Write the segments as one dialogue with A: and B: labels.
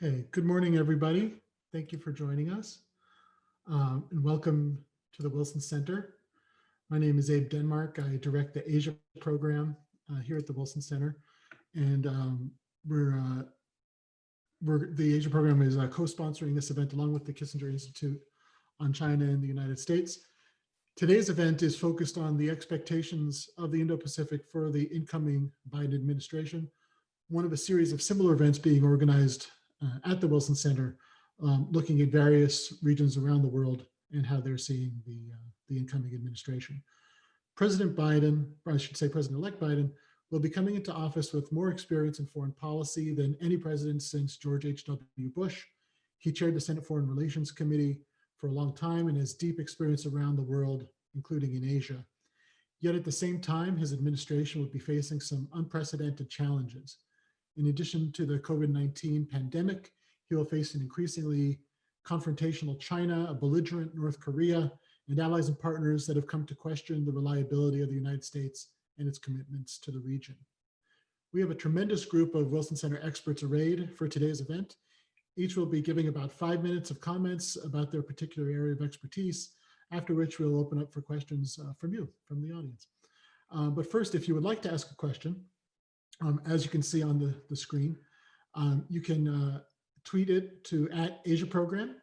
A: Okay, good morning, everybody. Thank you for joining us, and welcome to the Wilson Center. My name is Abe Denmark. I direct the Asia program here at the Wilson Center, and the Asia program is co-sponsoring this event along with the Kissinger Institute on China and the United States. Today's event is focused on the expectations of the Indo-Pacific for the incoming Biden administration, one of a series of similar events being organized at the Wilson Center, looking at various regions around the world and how they're seeing the incoming administration. President Biden, or I should say President-elect Biden, will be coming into office with more experience in foreign policy than any president since George H.W. Bush. He chaired the Senate Foreign Relations Committee for a long time and has deep experience around the world, including in Asia. Yet at the same time, his administration would be facing some unprecedented challenges. In addition to the COVID-19 pandemic, he will face an increasingly confrontational China, a belligerent North Korea, and allies and partners that have come to question the reliability of the United States and its commitments to the region. We have a tremendous group of Wilson Center experts arrayed for today's event. Each will be giving about 5 minutes of comments about their particular area of expertise, after which we'll open up for questions from you, from the audience. But first, if you would like to ask a question, as you can see on the screen, you can tweet it to @AsiaProgram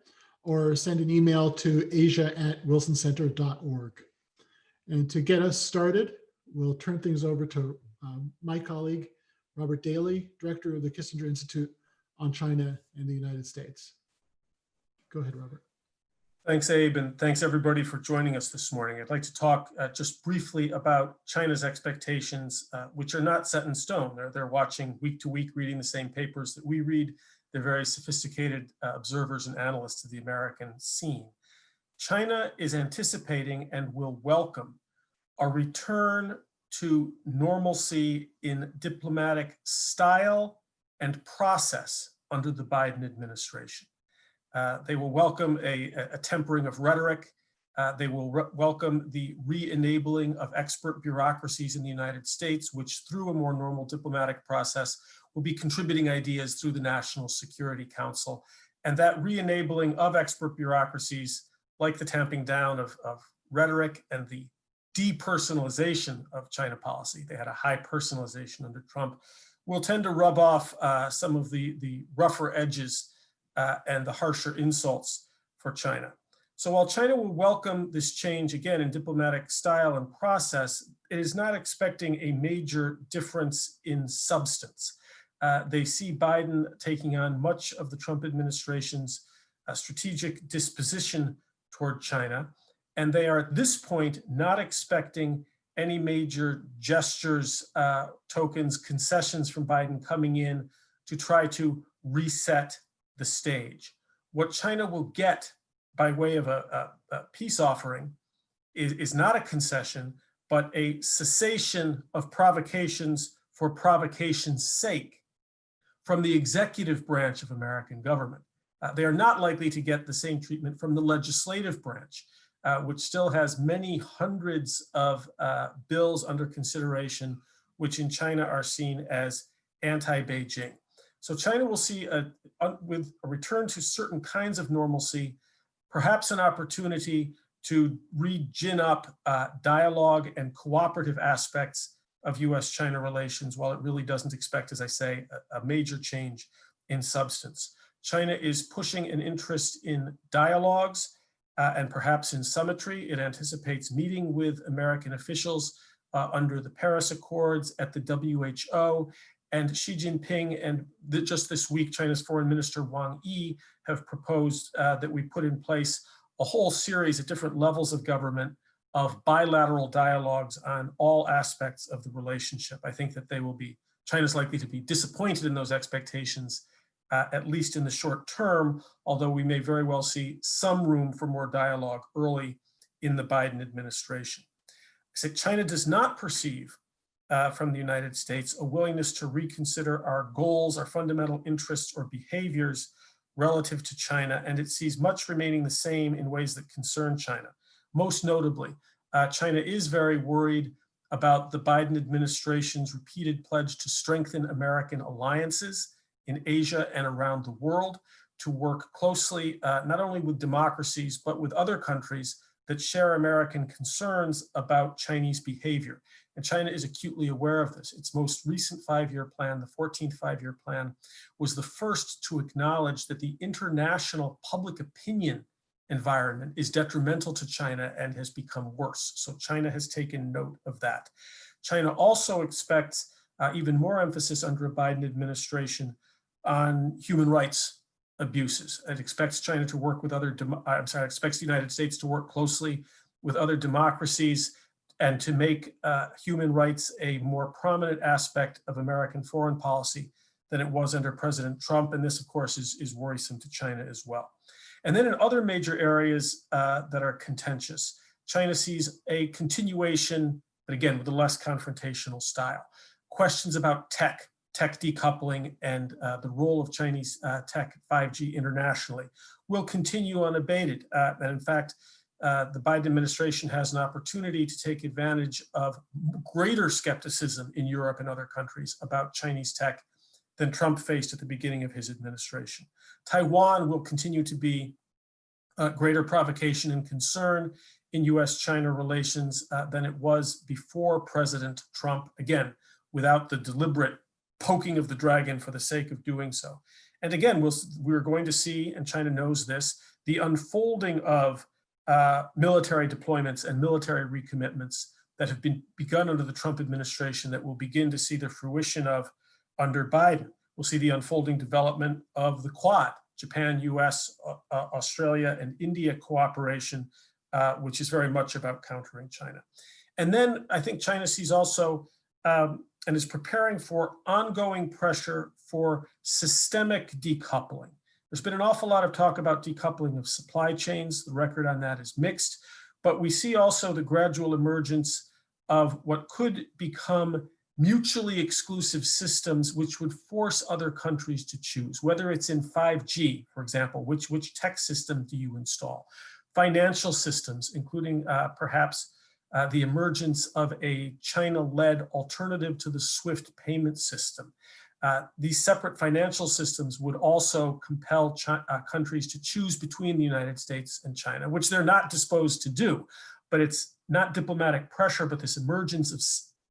A: or send an email to asia@wilsoncenter.org. And to get us started, we'll turn things over to my colleague, Robert Daly, Director of the Kissinger Institute on China and the United States. Go ahead, Robert.
B: Thanks, Abe, and thanks everybody for joining us this morning. I'd like to talk just briefly about China's expectations, which are not set in stone. They're watching week to week, reading the same papers that we read. They're very sophisticated observers and analysts of the American scene. China is anticipating and will welcome a return to normalcy in diplomatic style and process under the Biden administration. They will welcome a tempering of rhetoric. They will welcome the re-enabling of expert bureaucracies in the United States, which through a more normal diplomatic process will be contributing ideas through the National Security Council. And that re-enabling of expert bureaucracies, like the tamping down of rhetoric and the depersonalization of China policy, they had a high personalization under Trump, will tend to rub off some of the rougher edges and the harsher insults for China. So while China will welcome this change again in diplomatic style and process, it is not expecting a major difference in substance. They see Biden taking on much of the Trump administration's strategic disposition toward China, and they are at this point not expecting any major gestures, tokens, concessions from Biden coming in to try to reset the stage. What China will get by way of a peace offering is not a concession, but a cessation of provocations for provocation's sake from the executive branch of American government. They are not likely to get the same treatment from the legislative branch, which still has many hundreds of bills under consideration, which in China are seen as anti-Beijing. So China will see, with a return to certain kinds of normalcy, perhaps an opportunity to re-gin up dialogue and cooperative aspects of US-China relations, while it really doesn't expect, as I say, a major change in substance. China is pushing an interest in dialogues and perhaps in summitry. It anticipates meeting with American officials under the Paris Accords at the WHO. And Xi Jinping and just this week, China's Foreign Minister Wang Yi have proposed that we put in place a whole series at different levels of government of bilateral dialogues on all aspects of the relationship. I think that China's likely to be disappointed in those expectations, at least in the short term, although we may very well see some room for more dialogue early in the Biden administration. I said China does not perceive from the United States a willingness to reconsider our goals, our fundamental interests or behaviors relative to China, and it sees much remaining the same in ways that concern China. Most notably, China is very worried about the Biden administration's repeated pledge to strengthen American alliances in Asia and around the world, to work closely, not only with democracies, but with other countries that share American concerns about Chinese behavior. And China is acutely aware of this. Its most recent 5-year plan, the 14th 5-year plan, was the first to acknowledge that the international public opinion environment is detrimental to China and has become worse. So China has taken note of that. China also expects even more emphasis under a Biden administration on human rights abuses. It expects China to work with expects the United States to work closely with other democracies and to make human rights a more prominent aspect of American foreign policy than it was under President Trump. And this, of course, is worrisome to China as well. And then in other major areas that are contentious, China sees a continuation, but again, with a less confrontational style. Questions about tech decoupling, and the role of Chinese tech 5G internationally will continue unabated. And in fact, the Biden administration has an opportunity to take advantage of greater skepticism in Europe and other countries about Chinese tech than Trump faced at the beginning of his administration. Taiwan will continue to be greater provocation and concern in US-China relations than it was before President Trump, again, without the deliberate poking of the dragon for the sake of doing so. And again, we're going to see, and China knows this, the unfolding of military deployments and military recommitments that have been begun under the Trump administration that we'll begin to see the fruition of under Biden. We'll see the unfolding development of the Quad, Japan, US, Australia, and India cooperation, which is very much about countering China. And then I think China sees also and is preparing for ongoing pressure for systemic decoupling. There's been an awful lot of talk about decoupling of supply chains. The record on that is mixed, but we see also the gradual emergence of what could become mutually exclusive systems which would force other countries to choose, whether it's in 5G, for example, which tech system do you install? Financial systems, including perhaps the emergence of a China-led alternative to the SWIFT payment system. These separate financial systems would also compel countries to choose between the United States and China, which they're not disposed to do. But it's not diplomatic pressure, but this emergence of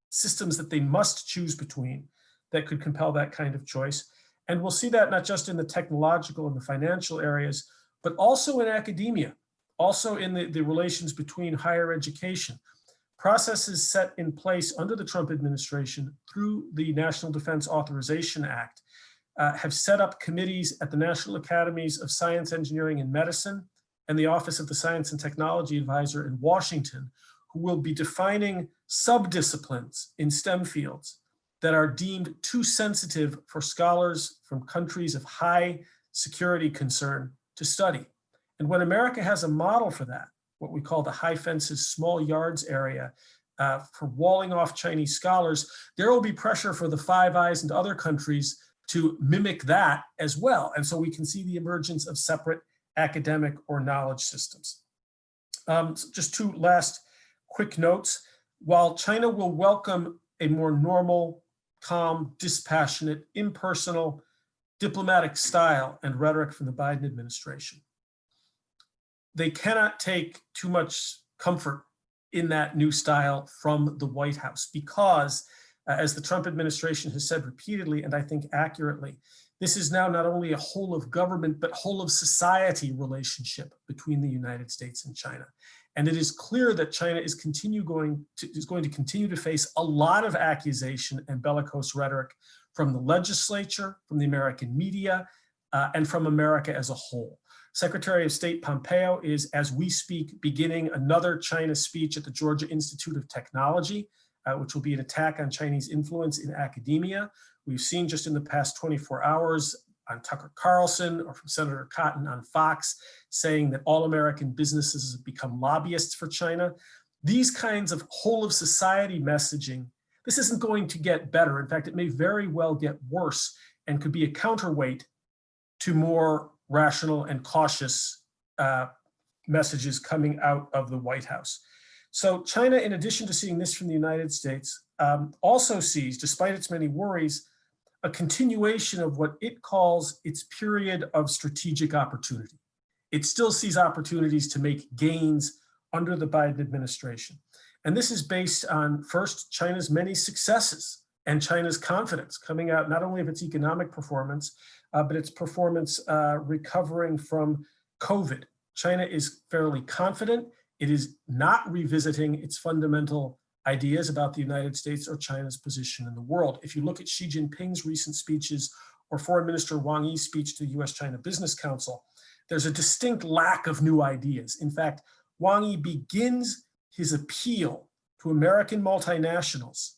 B: systems that they must choose between that could compel that kind of choice. And we'll see that not just in the technological and the financial areas, but also in academia, also in the relations between higher education. Processes set in place under the Trump administration through the National Defense Authorization Act have set up committees at the National Academies of Science, Engineering, and Medicine and the Office of the Science and Technology Advisor in Washington, who will be defining subdisciplines in STEM fields that are deemed too sensitive for scholars from countries of high security concern to study. And when America has a model for that, what we call the high fences, small yards area for walling off Chinese scholars, there will be pressure for the Five Eyes and other countries to mimic that as well. And so we can see the emergence of separate academic or knowledge systems. So just two last quick notes. While China will welcome a more normal, calm, dispassionate, impersonal, diplomatic style and rhetoric from the Biden administration, they cannot take too much comfort in that new style from the White House because, as the Trump administration has said repeatedly, and I think accurately, this is now not only a whole of government, but whole of society relationship between the United States and China. And it is clear that China is going to continue to face a lot of accusation and bellicose rhetoric from the legislature, from the American media, and from America as a whole. Secretary of State Pompeo is, as we speak, beginning another China speech at the Georgia Institute of Technology, which will be an attack on Chinese influence in academia. We've seen just in the past 24 hours on Tucker Carlson or from Senator Cotton on Fox saying that all American businesses have become lobbyists for China. These kinds of whole of society messaging, this isn't going to get better. In fact, it may very well get worse and could be a counterweight to more rational and cautious messages coming out of the White House. So China, in addition to seeing this from the United States, also sees, despite its many worries, a continuation of what it calls its period of strategic opportunity. It still sees opportunities to make gains under the Biden administration. And this is based on, first, China's many successes and China's confidence coming out not only of its economic performance, but its performance recovering from COVID. China is fairly confident. It is not revisiting its fundamental ideas about the United States or China's position in the world. If you look at Xi Jinping's recent speeches or Foreign Minister Wang Yi's speech to the US-China Business Council, there's a distinct lack of new ideas. In fact, Wang Yi begins his appeal to American multinationals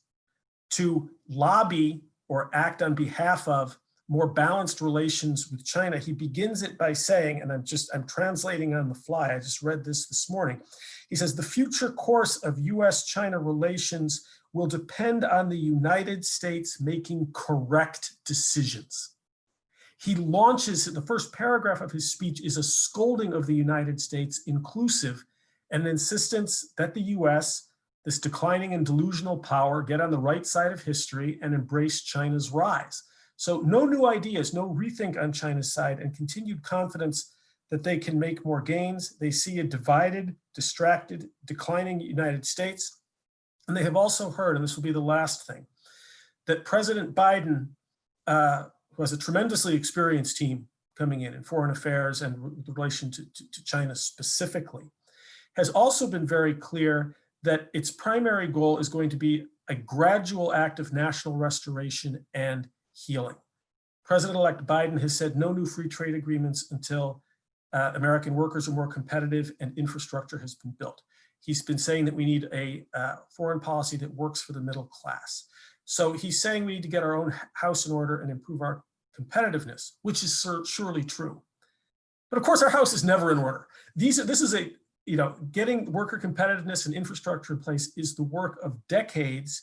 B: to lobby or act on behalf of more balanced relations with China. He begins it by saying, and I'm translating on the fly, I just read this morning. He says, the future course of US-China relations will depend on the United States making correct decisions. He launches, the first paragraph of his speech is a scolding of the United States, inclusive, and an insistence that the US, this declining and delusional power, get on the right side of history and embrace China's rise. So no new ideas, no rethink on China's side, and continued confidence that they can make more gains. They see a divided, distracted, declining United States. And they have also heard, and this will be the last thing, that President Biden, who has a tremendously experienced team coming in foreign affairs and relation to China specifically, has also been very clear that its primary goal is going to be a gradual act of national restoration and healing. President-elect Biden has said no new free trade agreements until American workers are more competitive and infrastructure has been built. He's been saying that we need a foreign policy that works for the middle class. So he's saying we need to get our own house in order and improve our competitiveness, which is surely true. But of course, our house is never in order. This is a, getting worker competitiveness and infrastructure in place is the work of decades.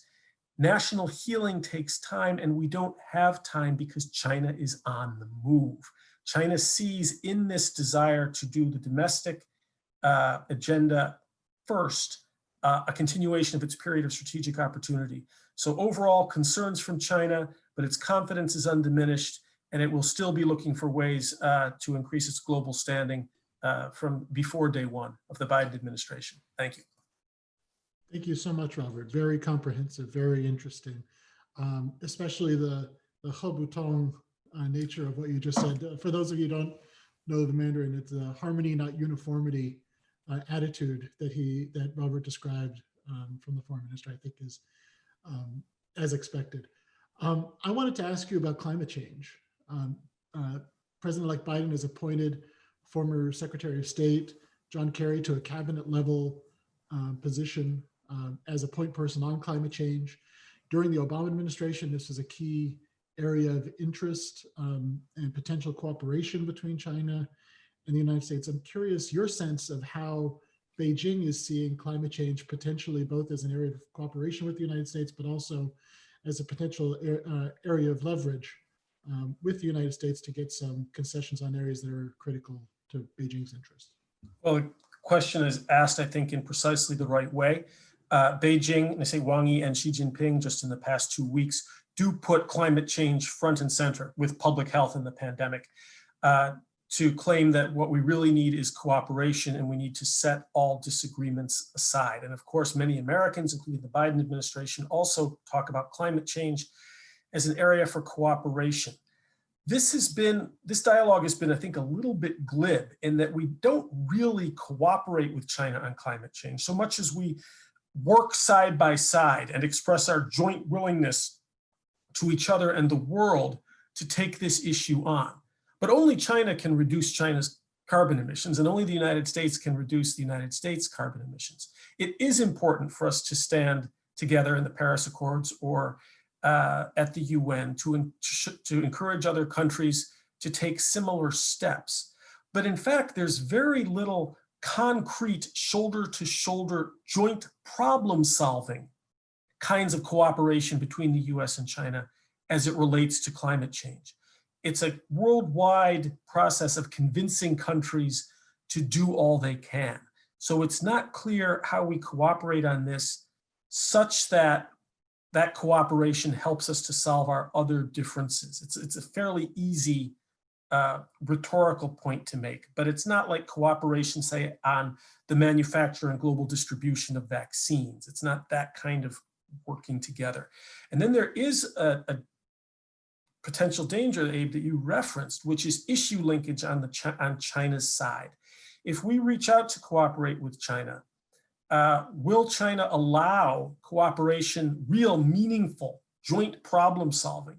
B: National healing takes time, and we don't have time because China is on the move. China sees in this desire to do the domestic agenda first, a continuation of its period of strategic opportunity. So overall concerns from China, but its confidence is undiminished, and it will still be looking for ways to increase its global standing from before day one of the Biden administration. Thank you.
A: Thank you so much, Robert. Very comprehensive, very interesting, especially the Hebutong nature of what you just said. For those of you who don't know the Mandarin, it's a harmony, not uniformity attitude that Robert described from the foreign minister, I think is as expected. I wanted to ask you about climate change. President-elect Biden has appointed former Secretary of State John Kerry to a cabinet level position as a point person on climate change. During the Obama administration, this was a key area of interest and potential cooperation between China and the United States. I'm curious your sense of how Beijing is seeing climate change potentially both as an area of cooperation with the United States, but also as a potential area of leverage with the United States to get some concessions on areas that are critical to Beijing's interest.
B: Well, the question is asked, I think, in precisely the right way. Beijing, and I say Wang Yi and Xi Jinping just in the past 2 weeks, do put climate change front and center with public health and the pandemic to claim that what we really need is cooperation and we need to set all disagreements aside. And of course, many Americans, including the Biden administration, also talk about climate change as an area for cooperation. This dialogue has been, I think, a little bit glib in that we don't really cooperate with China on climate change so much as we work side by side and express our joint willingness to each other and the world to take this issue on. But only China can reduce China's carbon emissions, and only the United States can reduce the United States' carbon emissions. It is important for us to stand together in the Paris Accords or at the UN to encourage other countries to take similar steps. But in fact, there's very little concrete shoulder-to-shoulder joint problem-solving kinds of cooperation between the US and China as it relates to climate change. It's a worldwide process of convincing countries to do all they can. So it's not clear how we cooperate on this such that that cooperation helps us to solve our other differences. It's a fairly easy rhetorical point to make, but it's not like cooperation, say, on the manufacture and global distribution of vaccines. It's not that kind of working together. And then there is a potential danger, Abe, that you referenced, which is issue linkage on China's side. If we reach out to cooperate with China, will China allow cooperation, real, meaningful, joint problem solving,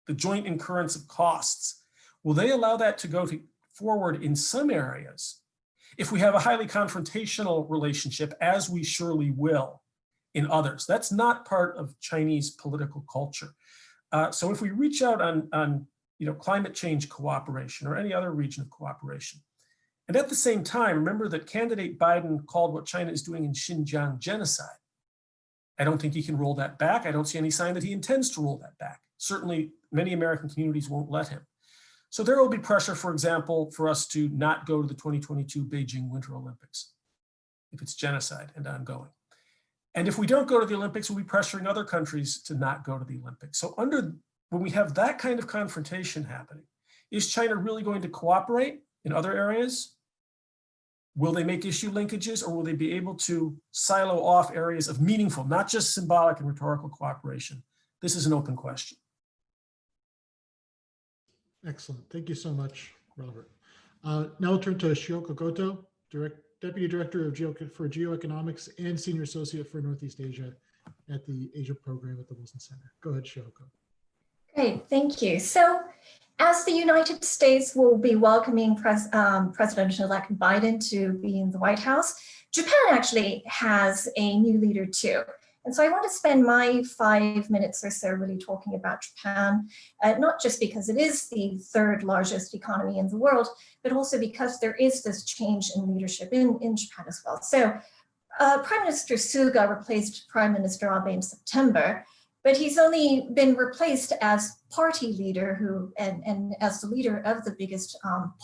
B: the joint incurrence of costs? Will they allow that to go forward in some areas? If we have a highly confrontational relationship, as we surely will in others, that's not part of Chinese political culture. So if we reach out on climate change cooperation or any other region of cooperation, and at the same time, remember that candidate Biden called what China is doing in Xinjiang genocide. I don't think he can roll that back. I don't see any sign that he intends to roll that back. Certainly, many American communities won't let him. So there will be pressure, for example, for us to not go to the 2022 Beijing Winter Olympics if it's genocide and ongoing. And if we don't go to the Olympics, we'll be pressuring other countries to not go to the Olympics. So when we have that kind of confrontation happening, is China really going to cooperate in other areas? Will they make issue linkages, or will they be able to silo off areas of meaningful, not just symbolic and rhetorical cooperation? This is an open question.
A: Excellent. Thank you so much, Robert. Now we'll turn to Shioka Goto, Deputy Director for Geoeconomics and Senior Associate for Northeast Asia at the Asia Program at the Wilson Center. Go ahead, Shioka.
C: Great, thank you. So as the United States will be welcoming President-elect Biden to be in the White House, Japan actually has a new leader too. And so I want to spend my 5 minutes or so really talking about Japan, not just because it is the third largest economy in the world, but also because there is this change in leadership in Japan as well. So Prime Minister Suga replaced Prime Minister Abe in September, but he's only been replaced as party leader and as the leader of the biggest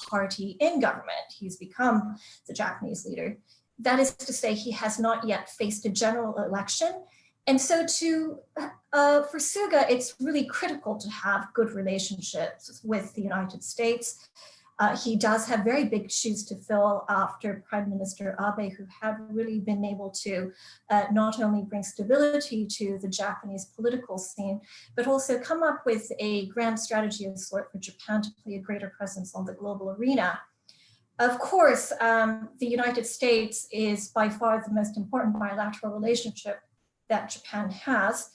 C: party in government. He's become the Japanese leader. That is to say, he has not yet faced a general election. And so for Suga, it's really critical to have good relationships with the United States. He does have very big shoes to fill after Prime Minister Abe, who had really been able to not only bring stability to the Japanese political scene, but also come up with a grand strategy of sort for Japan to play a greater presence on the global arena. Of course, the United States is by far the most important bilateral relationship that Japan has.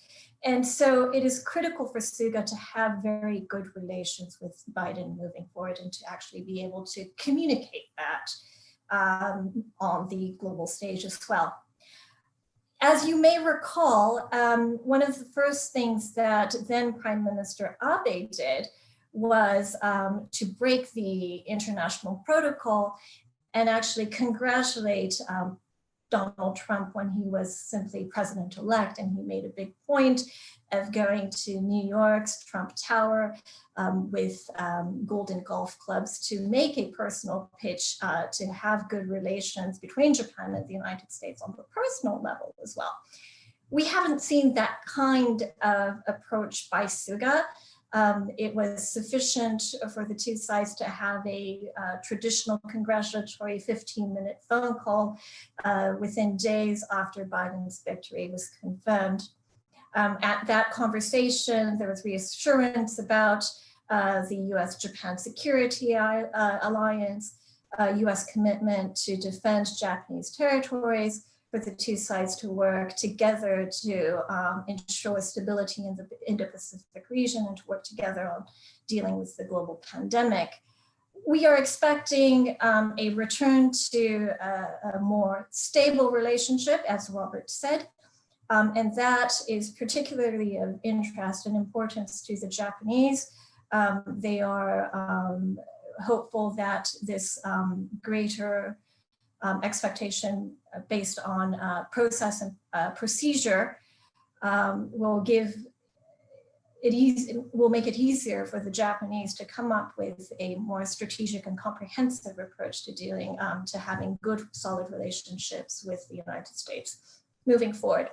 C: And so it is critical for Suga to have very good relations with Biden moving forward and to actually be able to communicate that on the global stage as well. As you may recall, one of the first things that then Prime Minister Abe did was to break the international protocol and actually congratulate Donald Trump when he was simply president-elect, and he made a big point of going to New York's Trump Tower with Golden Golf Clubs to make a personal pitch to have good relations between Japan and the United States on the personal level as well. We haven't seen that kind of approach by Suga. It was sufficient for the two sides to have a traditional congratulatory 15-minute phone call within days after Biden's victory was confirmed. At that conversation, there was reassurance about the US-Japan Security Alliance, US commitment to defend Japanese territories, for the two sides to work together to ensure stability in the Indo-Pacific region and to work together on dealing with the global pandemic. We are expecting a return to a more stable relationship, as Robert said, and that is particularly of interest and importance to the Japanese. They are hopeful that this greater expectation based on process and procedure will make it easier for the Japanese to come up with a more strategic and comprehensive approach to dealing, to having good, solid relationships with the United States moving forward.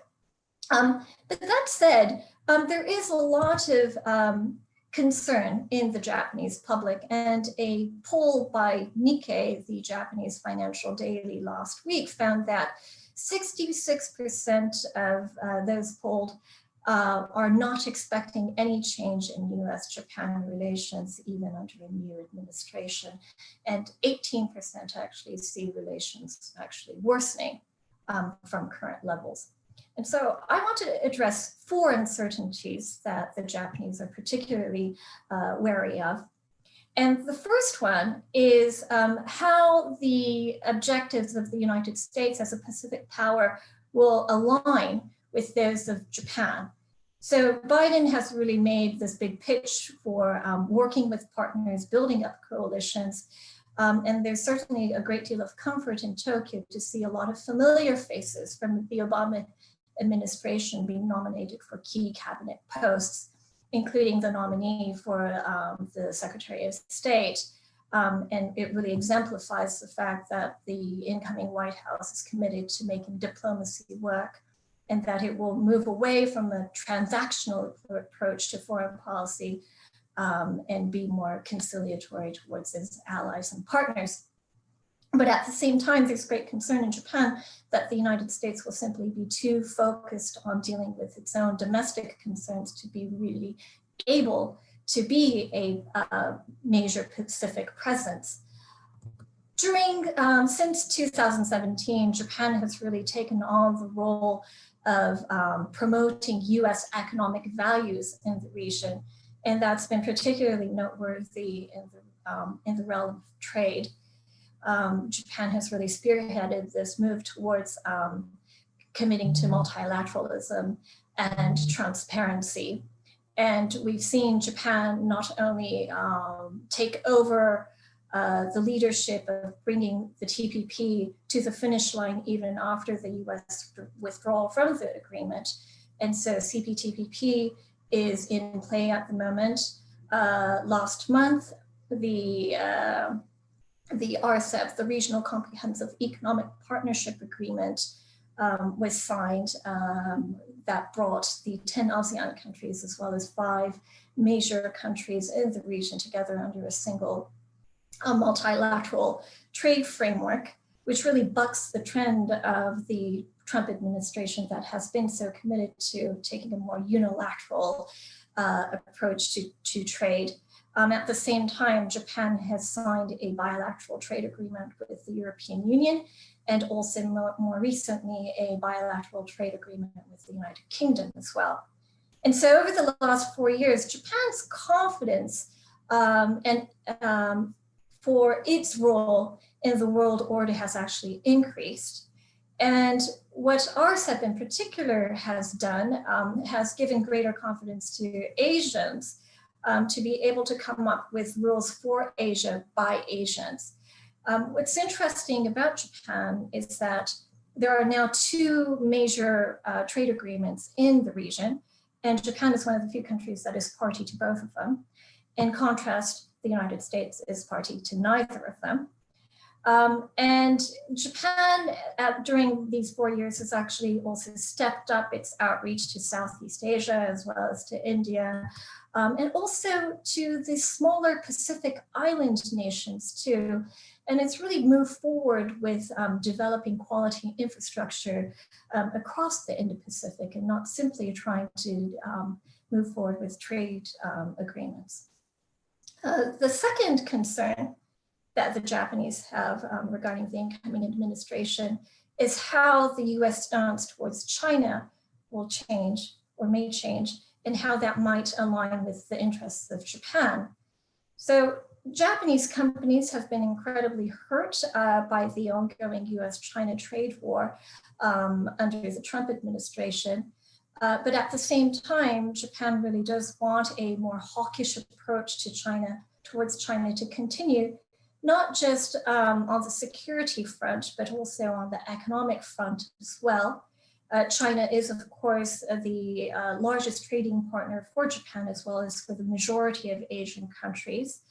C: But that said, there is a lot of concern in the Japanese public, and a poll by Nikkei, the Japanese financial daily, last week found that 66% of those polled are not expecting any change in US-Japan relations even under a new administration, and 18% actually see relations actually worsening from current levels. And so I want to address 4 uncertainties that the Japanese are particularly wary of. And the first one is how the objectives of the United States as a Pacific power will align with those of Japan. So Biden has really made this big pitch for working with partners, building up coalitions. And there's certainly a great deal of comfort in Tokyo to see a lot of familiar faces from the Obama administration being nominated for key cabinet posts, including the nominee for the Secretary of State. And it really exemplifies the fact that the incoming White House is committed to making diplomacy work, and that it will move away from a transactional approach to foreign policy and be more conciliatory towards its allies and partners. But at the same time, there's great concern in Japan that the United States will simply be too focused on dealing with its own domestic concerns to be really able to be a major Pacific presence. Since 2017, Japan has really taken on the role of promoting US economic values in the region, and that's been particularly noteworthy in the realm of trade. Japan has really spearheaded this move towards committing to multilateralism and transparency. And we've seen Japan not only take over the leadership of bringing the TPP to the finish line even after the US withdrawal from the agreement. And so CPTPP is in play at the moment. Last month, the RCEP, the Regional Comprehensive Economic Partnership Agreement, was signed that brought the 10 ASEAN countries as well as 5 major countries in the region together under a single multilateral trade framework, which really bucks the trend of the Trump administration that has been so committed to taking a more unilateral approach to trade. At the same time, Japan has signed a bilateral trade agreement with the European Union, and also more recently, a bilateral trade agreement with the United Kingdom as well. And so over the last 4 years, Japan's confidence for its role in the world order has actually increased. And what RCEP in particular has done has given greater confidence to Asians to be able to come up with rules for Asia by Asians. What's interesting about Japan is that there are now 2 major trade agreements in the region, and Japan is one of the few countries that is party to both of them. In contrast, the United States is party to neither of them. And Japan, during these 4 years, has actually also stepped up its outreach to Southeast Asia, as well as to India, and also to the smaller Pacific island nations too. And it's really moved forward with developing quality infrastructure across the Indo-Pacific, and not simply trying to move forward with trade agreements. The second concern that the Japanese have regarding the incoming administration is how the US stance towards China will change or may change, and how that might align with the interests of Japan. So Japanese companies have been incredibly hurt by the ongoing US-China trade war under the Trump administration. But at the same time, Japan really does want a more hawkish approach to China, towards China, to continue, not just on the security front, but also on the economic front as well. China is, of course, the largest trading partner for Japan, as well as for the majority of Asian countries.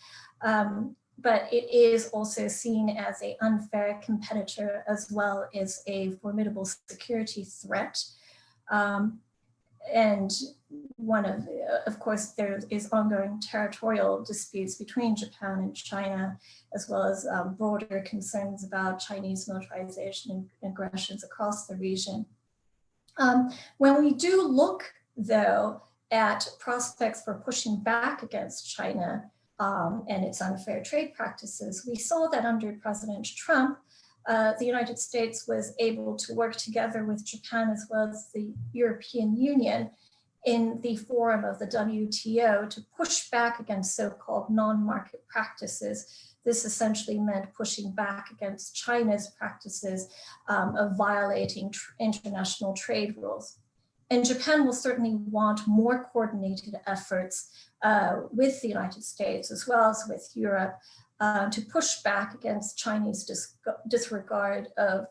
C: But it is also seen as an unfair competitor, as well as a formidable security threat. and of course, there is ongoing territorial disputes between Japan and China, as well as broader concerns about Chinese militarization and aggressions across the region. When we do look, though, at prospects for pushing back against China and its unfair trade practices, we saw that under President Trump, the United States was able to work together with Japan as well as the European Union in the forum of the WTO to push back against so-called non-market practices. This essentially meant pushing back against China's practices of violating international trade rules. And Japan will certainly want more coordinated efforts with the United States as well as with Europe to push back against Chinese disregard of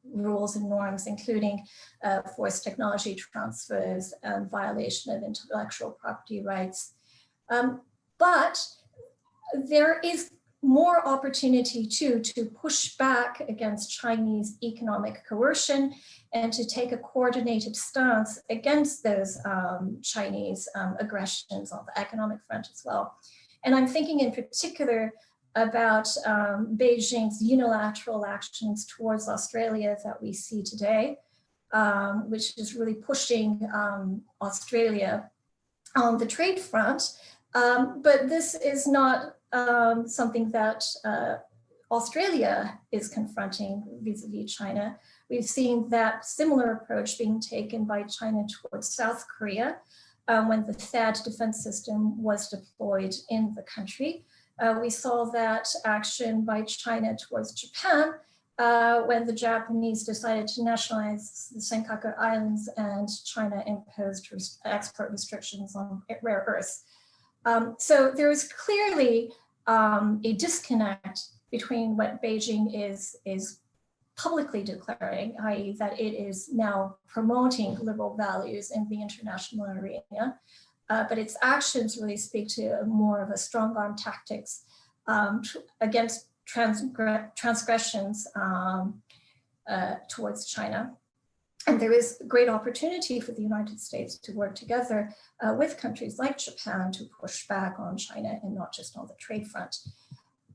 C: rules and norms, including forced technology transfers and violation of intellectual property rights. But there is more opportunity too to push back against Chinese economic coercion and to take a coordinated stance against those Chinese aggressions on the economic front as well. And I'm thinking in particular about Beijing's unilateral actions towards Australia that we see today, which is really pushing Australia on the trade front. But this is not something that Australia is confronting vis-a-vis China. We've seen that similar approach being taken by China towards South Korea when the THAAD defense system was deployed in the country. We saw that action by China towards Japan when the Japanese decided to nationalize the Senkaku Islands and China imposed export restrictions on rare earths. So there is clearly a disconnect between what Beijing is publicly declaring, i.e. that it is now promoting liberal values in the international arena, but its actions really speak to more of a strong arm tactics against transgressions towards China. And there is great opportunity for the United States to work together with countries like Japan to push back on China and not just on the trade front.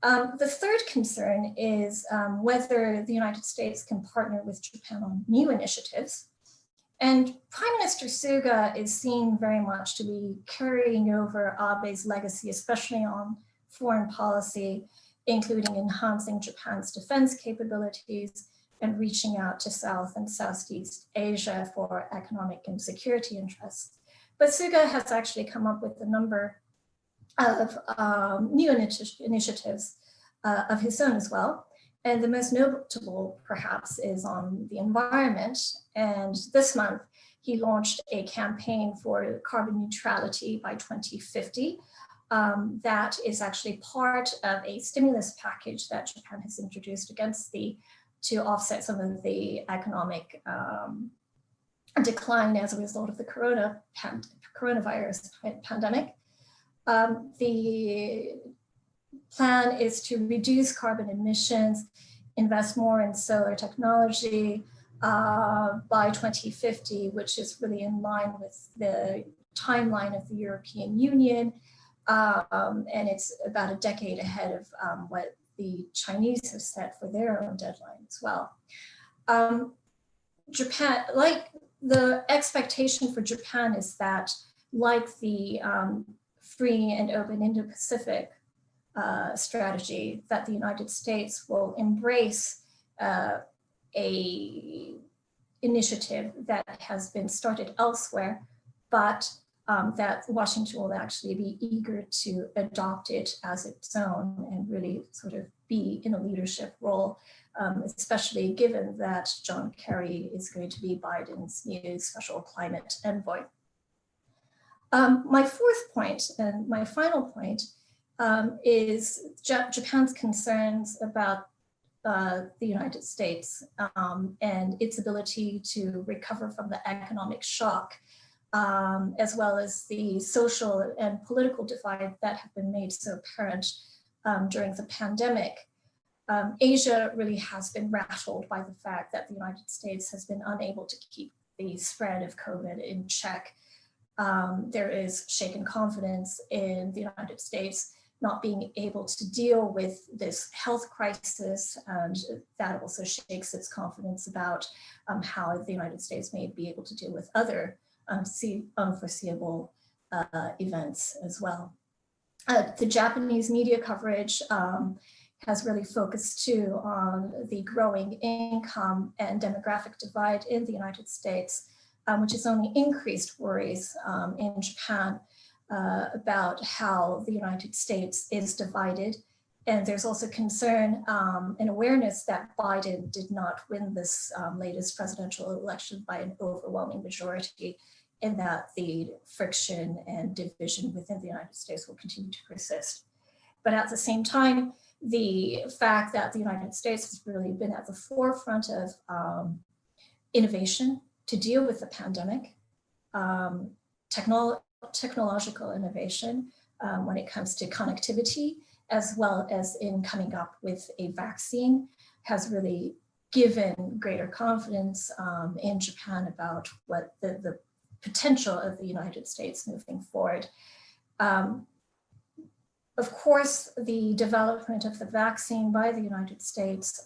C: The third concern is whether the United States can partner with Japan on new initiatives. And Prime Minister Suga is seen very much to be carrying over Abe's legacy, especially on foreign policy, including enhancing Japan's defense capabilities and reaching out to South and Southeast Asia for economic and security interests. But Suga has actually come up with a number of new initiatives of his own as well. And the most notable, perhaps, is on the environment. And this month, he launched a campaign for carbon neutrality by 2050. That is actually part of a stimulus package that Japan has introduced to offset some of the economic decline as a result of the coronavirus pandemic. The plan is to reduce carbon emissions, invest more in solar technology by 2050, which is really in line with the timeline of the European Union. And it's about a decade ahead of what the Chinese have set for their own deadline as well. Japan, like the expectation for Japan is that, like the free and open Indo-Pacific strategy, that the United States will embrace a initiative that has been started elsewhere, but that Washington will actually be eager to adopt it as its own and really sort of be in a leadership role, especially given that John Kerry is going to be Biden's new special climate envoy. My fourth point and my final point is Japan's concerns about the United States and its ability to recover from the economic shock, as well as the social and political divide that have been made so apparent during the pandemic. Asia really has been rattled by the fact that the United States has been unable to keep the spread of COVID in check. There is shaken confidence in the United States not being able to deal with this health crisis, and that also shakes its confidence about how the United States may be able to deal with other unforeseeable events as well. The Japanese media coverage has really focused too on the growing income and demographic divide in the United States, which has only increased worries in Japan about how the United States is divided. And there's also concern and awareness that Biden did not win this latest presidential election by an overwhelming majority, and that the friction and division within the United States will continue to persist. But at the same time, the fact that the United States has really been at the forefront of innovation to deal with the pandemic, technological innovation when it comes to connectivity, as well as in coming up with a vaccine, has really given greater confidence in Japan about what the potential of the United States moving forward. Of course, the development of the vaccine by the United States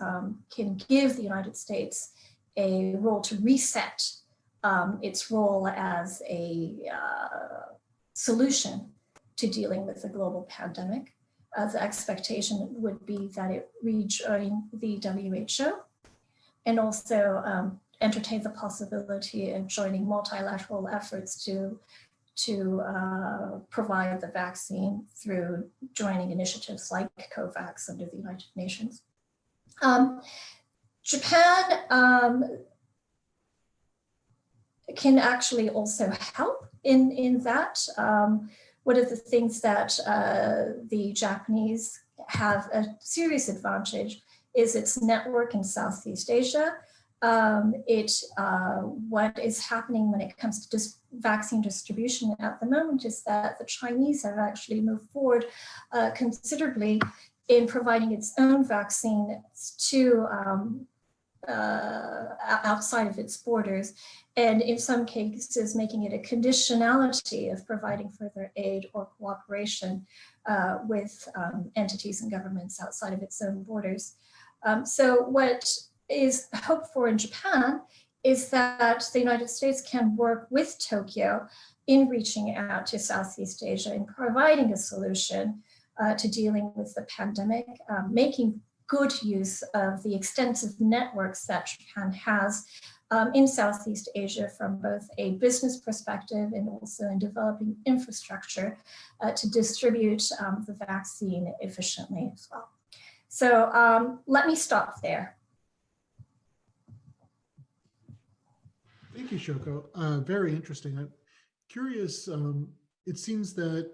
C: can give the United States a role to reset its role as a solution to dealing with the global pandemic. The expectation would be that it rejoin the WHO and also entertain the possibility of joining multilateral efforts to provide the vaccine through joining initiatives like COVAX under the United Nations. Japan can actually also help in that. One of the things that the Japanese have a serious advantage is its network in Southeast Asia. What is happening when it comes to vaccine distribution at the moment is that the Chinese have actually moved forward considerably in providing its own vaccine to outside of its borders, and in some cases making it a conditionality of providing further aid or cooperation with entities and governments outside of its own borders. So what is hoped for in Japan is that the United States can work with Tokyo in reaching out to Southeast Asia and providing a solution to dealing with the pandemic, making good use of the extensive networks that Japan has in Southeast Asia from both a business perspective and also in developing infrastructure to distribute the vaccine efficiently as well. So let me stop there.
A: Thank you, Shoko. Very interesting. I'm curious, it seems that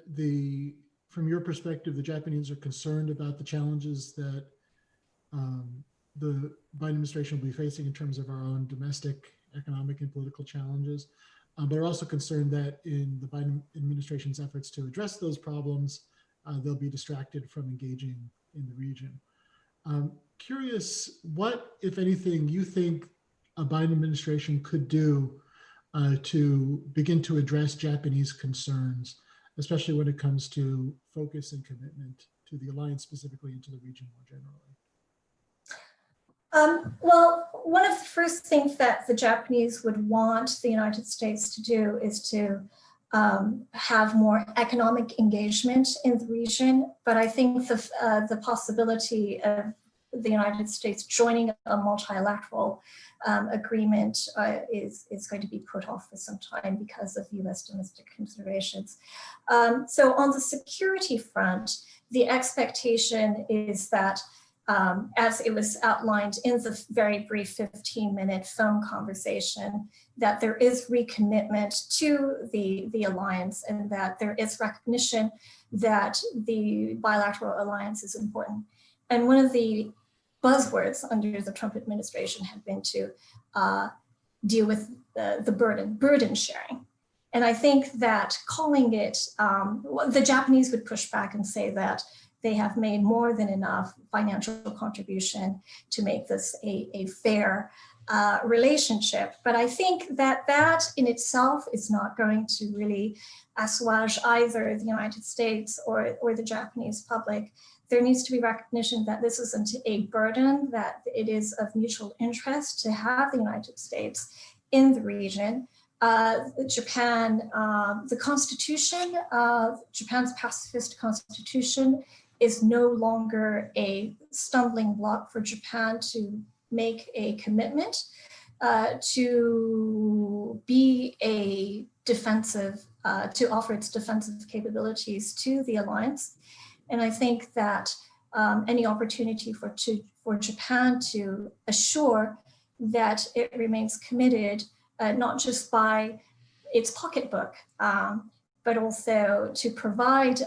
A: from your perspective, the Japanese are concerned about the challenges that the Biden administration will be facing in terms of our own domestic economic and political challenges, but are also concerned that in the Biden administration's efforts to address those problems, they'll be distracted from engaging in the region. Curious, what, if anything, you think a Biden administration could do to begin to address Japanese concerns, especially when it comes to focus and commitment to the alliance specifically and to the region more generally?
C: Well, one of the first things that the Japanese would want the United States to do is to have more economic engagement in the region. But I think the possibility of the United States joining a multilateral agreement is going to be put off for some time because of US domestic considerations. So on the security front, the expectation is that as it was outlined in the very brief 15-minute phone conversation, that there is recommitment to the alliance and that there is recognition that the bilateral alliance is important. And one of the buzzwords under the Trump administration had been to deal with the burden sharing. And I think that calling it, the Japanese would push back and say that they have made more than enough financial contribution to make this a fair relationship. But I think that that in itself is not going to really assuage either the United States or the Japanese public. There needs to be recognition that this isn't a burden, that it is of mutual interest to have the United States in the region. Japan, the constitution, Japan's pacifist constitution is no longer a stumbling block for Japan to make a commitment to be a defensive, to offer its defensive capabilities to the alliance. And I think that any opportunity for Japan to assure that it remains committed, not just by its pocketbook, but also to provide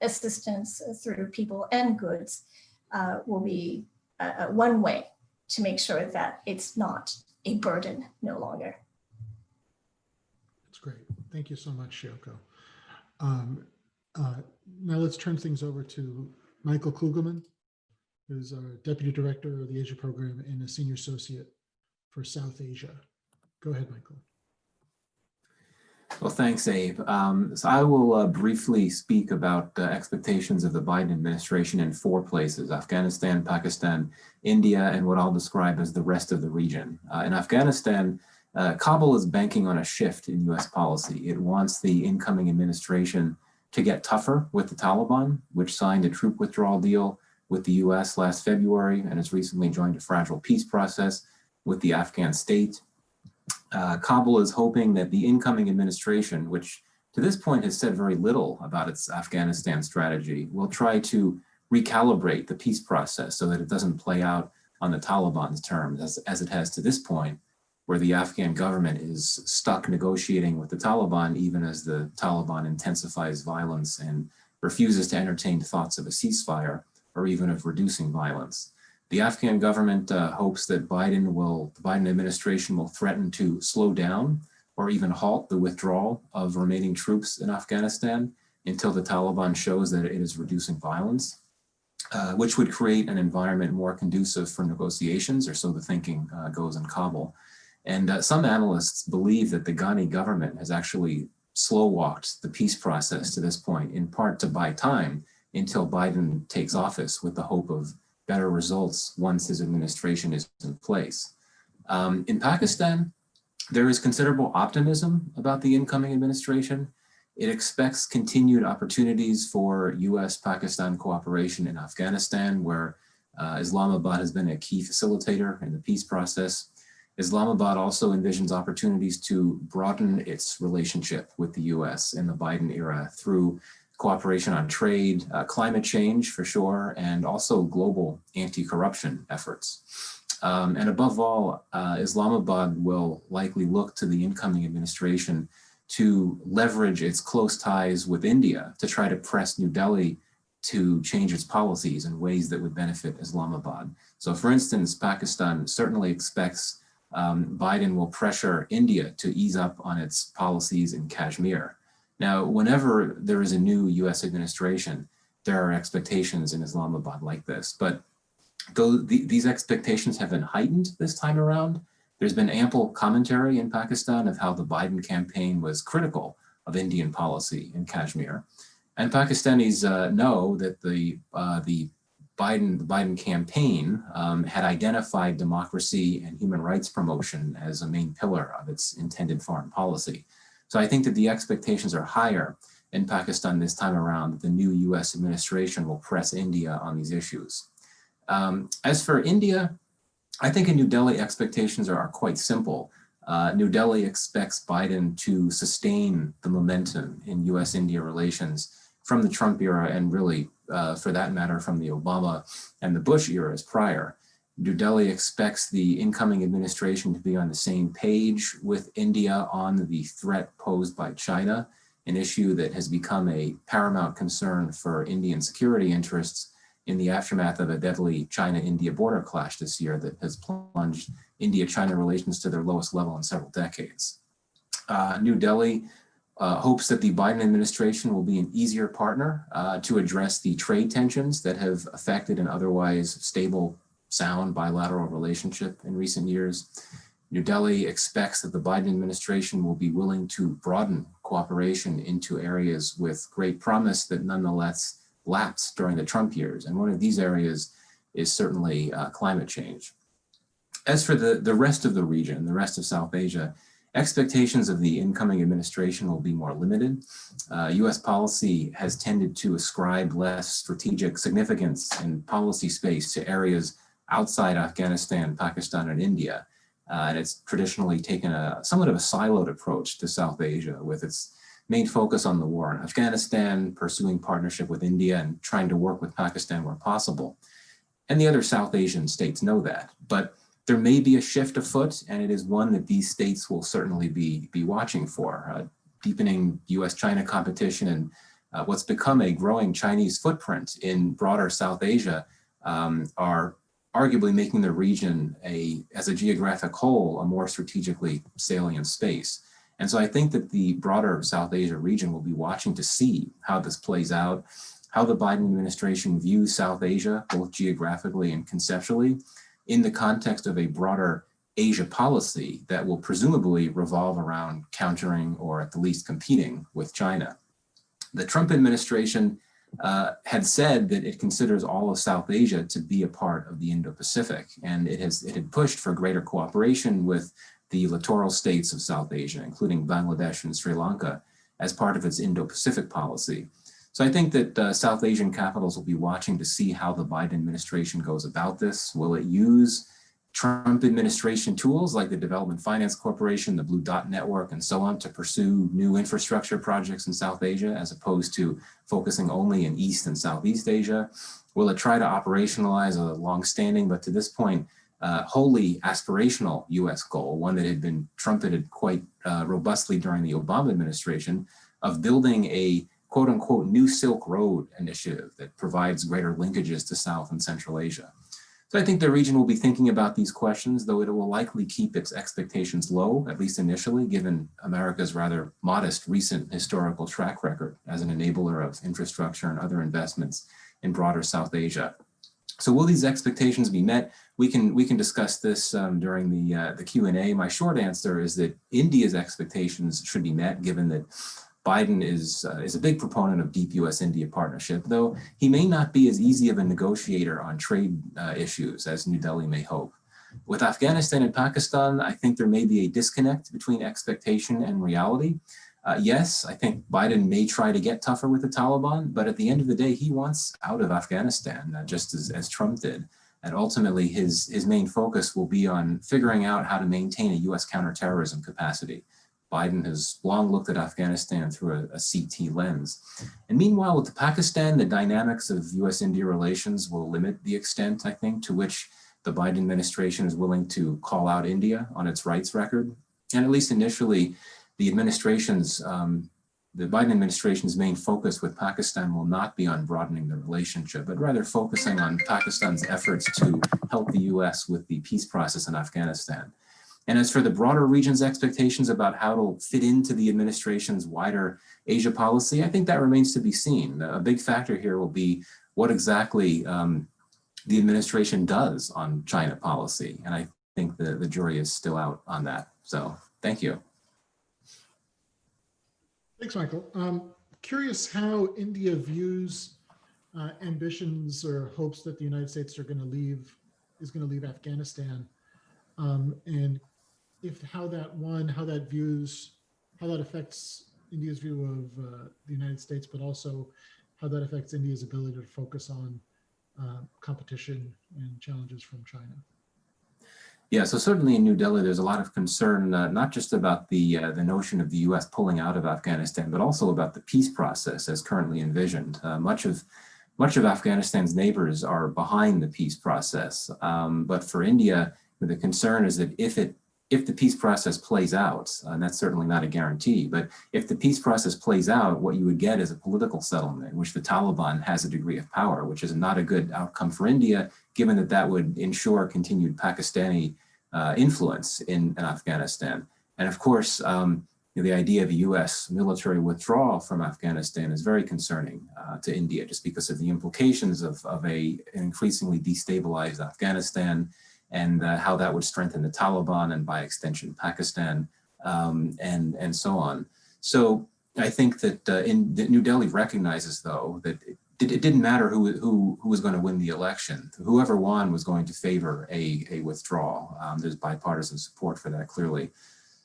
C: assistance through people and goods will be one way to make sure that it's not a burden no longer.
A: That's great. Thank you so much, Shioko. Now let's turn things over to Michael Klugelman, who's our Deputy Director of the Asia Program and a Senior Associate for South Asia. Go ahead, Michael.
D: Well, thanks, Abe. So I will briefly speak about expectations of the Biden administration in 4 places: Afghanistan, Pakistan, India, and what I'll describe as the rest of the region. In Afghanistan, Kabul is banking on a shift in US policy. It wants the incoming administration to get tougher with the Taliban, which signed a troop withdrawal deal with the US last February and has recently joined a fragile peace process with the Afghan state. Kabul is hoping that the incoming administration, which to this point has said very little about its Afghanistan strategy, will try to recalibrate the peace process so that it doesn't play out on the Taliban's terms as it has to this point, where the Afghan government is stuck negotiating with the Taliban even as the Taliban intensifies violence and refuses to entertain thoughts of a ceasefire or even of reducing violence. The Afghan government hopes that the Biden administration will threaten to slow down or even halt the withdrawal of remaining troops in Afghanistan until the Taliban shows that it is reducing violence, which would create an environment more conducive for negotiations, or so the thinking goes in Kabul. And some analysts believe that the Ghani government has actually slow-walked the peace process to this point, in part to buy time until Biden takes office with the hope of better results once his administration is in place. In Pakistan, there is considerable optimism about the incoming administration. It expects continued opportunities for US-Pakistan cooperation in Afghanistan, where Islamabad has been a key facilitator in the peace process. Islamabad also envisions opportunities to broaden its relationship with the US in the Biden era through cooperation on trade, climate change for sure, and also global anti-corruption efforts. And above all, Islamabad will likely look to the incoming administration to leverage its close ties with India to try to press New Delhi to change its policies in ways that would benefit Islamabad. So for instance, Pakistan certainly expects Biden will pressure India to ease up on its policies in Kashmir. Now, whenever there is a new US administration, there are expectations in Islamabad like this, but though these expectations have been heightened this time around, there's been ample commentary in Pakistan of how the Biden campaign was critical of Indian policy in Kashmir. And Pakistanis know that the Biden campaign had identified democracy and human rights promotion as a main pillar of its intended foreign policy. So I think that the expectations are higher in Pakistan this time around that the new US administration will press India on these issues. As for India, I think in New Delhi expectations are quite simple. New Delhi expects Biden to sustain the momentum in US-India relations from the Trump era and really, for that matter, from the Obama and the Bush eras prior. New Delhi expects the incoming administration to be on the same page with India on the threat posed by China, an issue that has become a paramount concern for Indian security interests in the aftermath of a deadly China-India border clash this year that has plunged India-China relations to their lowest level in several decades. New Delhi hopes that the Biden administration will be an easier partner to address the trade tensions that have affected an otherwise stable sound bilateral relationship in recent years. New Delhi expects that the Biden administration will be willing to broaden cooperation into areas with great promise that nonetheless lapsed during the Trump years. And one of these areas is certainly climate change. As for the rest of the region, the rest of South Asia, expectations of the incoming administration will be more limited. US policy has tended to ascribe less strategic significance in policy space to areas outside Afghanistan, Pakistan, and India. And it's traditionally taken somewhat of a siloed approach to South Asia, with its main focus on the war in Afghanistan, pursuing partnership with India, and trying to work with Pakistan where possible. And the other South Asian states know that. But there may be a shift afoot, and it is one that these states will certainly be watching for. Deepening US-China competition and what's become a growing Chinese footprint in broader South Asia are arguably making the region, as a geographic whole, a more strategically salient space. And so I think that the broader South Asia region will be watching to see how this plays out, how the Biden administration views South Asia, both geographically and conceptually, in the context of a broader Asia policy that will presumably revolve around countering, or at the least competing, with China. The Trump administration had said that it considers all of South Asia to be a part of the Indo-Pacific, and it had pushed for greater cooperation with the littoral states of South Asia, including Bangladesh and Sri Lanka, as part of its Indo-Pacific policy. So I think that South Asian capitals will be watching to see how the Biden administration goes about this. Will it use Trump administration tools like the Development Finance Corporation, the Blue Dot Network, and so on to pursue new infrastructure projects in South Asia, as opposed to focusing only in East and Southeast Asia? Will it try to operationalize a longstanding, but to this point, wholly aspirational US goal, one that had been trumpeted quite robustly during the Obama administration, of building a quote unquote new Silk Road initiative that provides greater linkages to South and Central Asia? So I think the region will be thinking about these questions, though it will likely keep its expectations low, at least initially, given America's rather modest recent historical track record as an enabler of infrastructure and other investments in broader South Asia. So will these expectations be met? We can discuss this during the Q&A. My short answer is that India's expectations should be met, given that Biden is a big proponent of deep US-India partnership, though he may not be as easy of a negotiator on trade issues as New Delhi may hope. With Afghanistan and Pakistan, I think there may be a disconnect between expectation and reality. Yes, I think Biden may try to get tougher with the Taliban, but at the end of the day, he wants out of Afghanistan, just as Trump did. And ultimately, his main focus will be on figuring out how to maintain a US counterterrorism capacity. Biden has long looked at Afghanistan through a CT lens. And meanwhile, with Pakistan, the dynamics of US-India relations will limit the extent, I think, to which the Biden administration is willing to call out India on its rights record. And at least initially, the Biden administration's main focus with Pakistan will not be on broadening the relationship, but rather focusing on Pakistan's efforts to help the US with the peace process in Afghanistan. And as for the broader region's expectations about how it'll fit into the administration's wider Asia policy, I think that remains to be seen. A big factor here will be what exactly the administration does on China policy. And I think the jury is still out on that. So thank you.
A: Thanks, Michael. Curious how India views ambitions or hopes that the United States is going to leave Afghanistan, and how that affects India's view of the United States, but also how that affects India's ability to focus on competition and challenges from China.
D: Yeah, so certainly in New Delhi, there's a lot of concern, not just about the notion of the US pulling out of Afghanistan, but also about the peace process as currently envisioned. Much of Afghanistan's neighbors are behind the peace process, but for India, the concern is that if the peace process plays out, and that's certainly not a guarantee, but if the peace process plays out, what you would get is a political settlement in which the Taliban has a degree of power, which is not a good outcome for India, given that that would ensure continued Pakistani influence in Afghanistan. And of course, the idea of a U.S. military withdrawal from Afghanistan is very concerning to India, just because of the implications of an increasingly destabilized Afghanistan, and how that would strengthen the Taliban and by extension Pakistan, and so on. So I think that New Delhi recognizes, though, that it didn't matter who was going to win the election. Whoever won was going to favor a withdrawal. There's bipartisan support for that, clearly.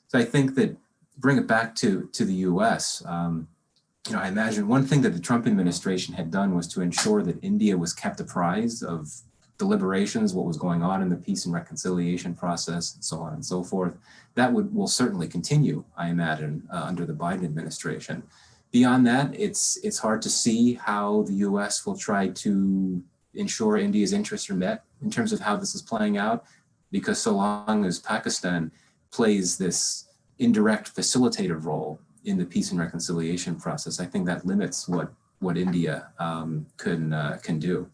D: So I think that, bring it back to the U.S., I imagine one thing that the Trump administration had done was to ensure that India was kept apprised of deliberations, what was going on in the peace and reconciliation process, and so on and so forth. That will certainly continue, I imagine, under the Biden administration. Beyond that, it's hard to see how the U.S. will try to ensure India's interests are met in terms of how this is playing out, because so long as Pakistan plays this indirect facilitative role in the peace and reconciliation process, I think that limits what India can do.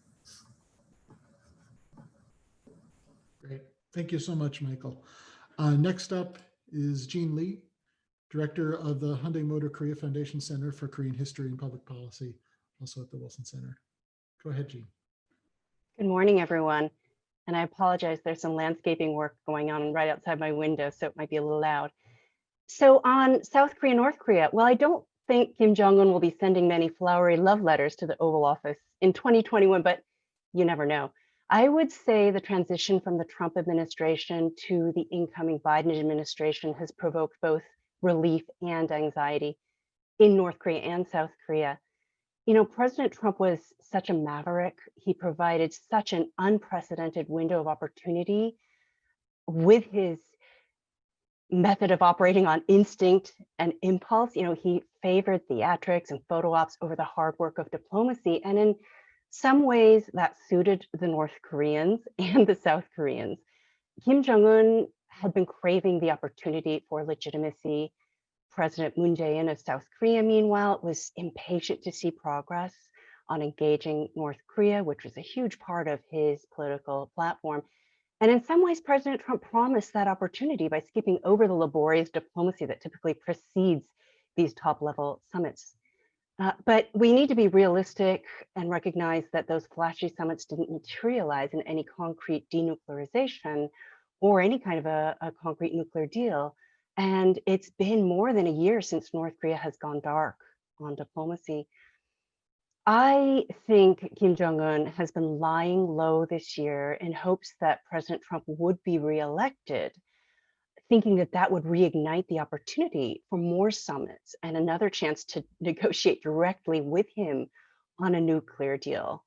A: Great. Thank you so much, Michael. Next up is Jean Lee, Director of the Hyundai Motor Korea Foundation Center for Korean History and Public Policy, also at the Wilson Center. Go ahead, Jean.
E: Good morning, everyone. And I apologize, there's some landscaping work going on right outside my window, so it might be a little loud. So on South Korea, North Korea, well, I don't think Kim Jong-un will be sending many flowery love letters to the Oval Office in 2021, but you never know. I would say the transition from the Trump administration to the incoming Biden administration has provoked both relief and anxiety in North Korea and South Korea. President Trump was such a maverick. He provided such an unprecedented window of opportunity with his method of operating on instinct and impulse. He favored theatrics and photo ops over the hard work of diplomacy. And in some ways that suited the North Koreans and the South Koreans. Kim Jong-un had been craving the opportunity for legitimacy. President Moon Jae-in of South Korea, meanwhile, was impatient to see progress on engaging North Korea, which was a huge part of his political platform. And in some ways, President Trump promised that opportunity by skipping over the laborious diplomacy that typically precedes these top-level summits. But we need to be realistic and recognize that those flashy summits didn't materialize in any concrete denuclearization or any kind of a concrete nuclear deal. And it's been more than a year since North Korea has gone dark on diplomacy. I think Kim Jong-un has been lying low this year in hopes that President Trump would be reelected, thinking that that would reignite the opportunity for more summits and another chance to negotiate directly with him on a nuclear deal.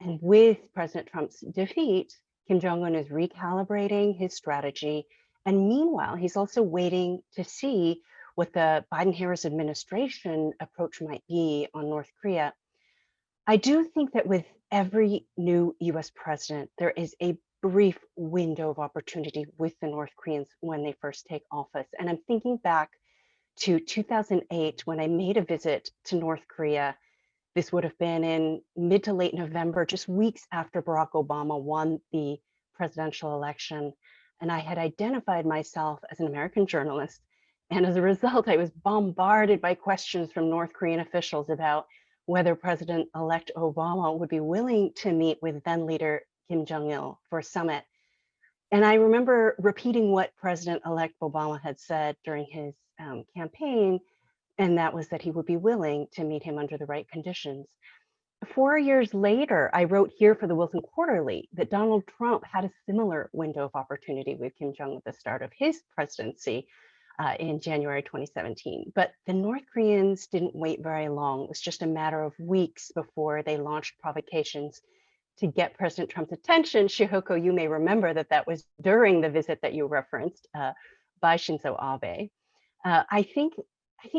E: And with President Trump's defeat, Kim Jong-un is recalibrating his strategy. And meanwhile, he's also waiting to see what the Biden-Harris administration approach might be on North Korea. I do think that with every new US president, there is a brief window of opportunity with the North Koreans when they first take office. And I'm thinking back to 2008 when I made a visit to North Korea. This would have been in mid to late November, just weeks after Barack Obama won the presidential election. And I had identified myself as an American journalist. And as a result, I was bombarded by questions from North Korean officials about whether President-elect Obama would be willing to meet with then-leader Kim Jong-il for a summit. And I remember repeating what President-elect Obama had said during his campaign, and that was that he would be willing to meet him under the right conditions. 4 years later, I wrote here for the Wilson Quarterly that Donald Trump had a similar window of opportunity with Kim Jong at the start of his presidency in January 2017. But the North Koreans didn't wait very long. It was just a matter of weeks before they launched provocations to get President Trump's attention. Shihoko, you may remember that was during the visit that you referenced by Shinzo Abe. I think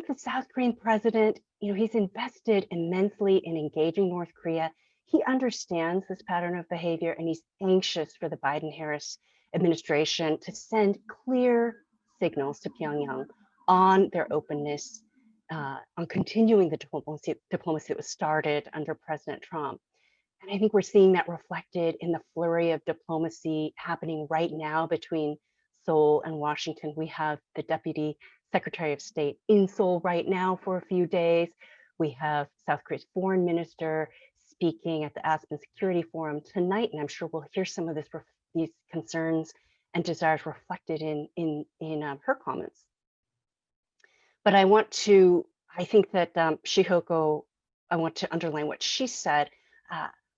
E: the South Korean president, he's invested immensely in engaging North Korea. He understands this pattern of behavior, and he's anxious for the Biden-Harris administration to send clear signals to Pyongyang on their openness, on continuing the diplomacy that was started under President Trump. And I think we're seeing that reflected in the flurry of diplomacy happening right now between Seoul and Washington. We have the Deputy Secretary of State in Seoul right now for a few days. We have South Korea's foreign minister speaking at the Aspen Security Forum tonight, and I'm sure we'll hear some of these concerns and desires reflected in her comments. But I think that Shihoko, I want to underline what she said.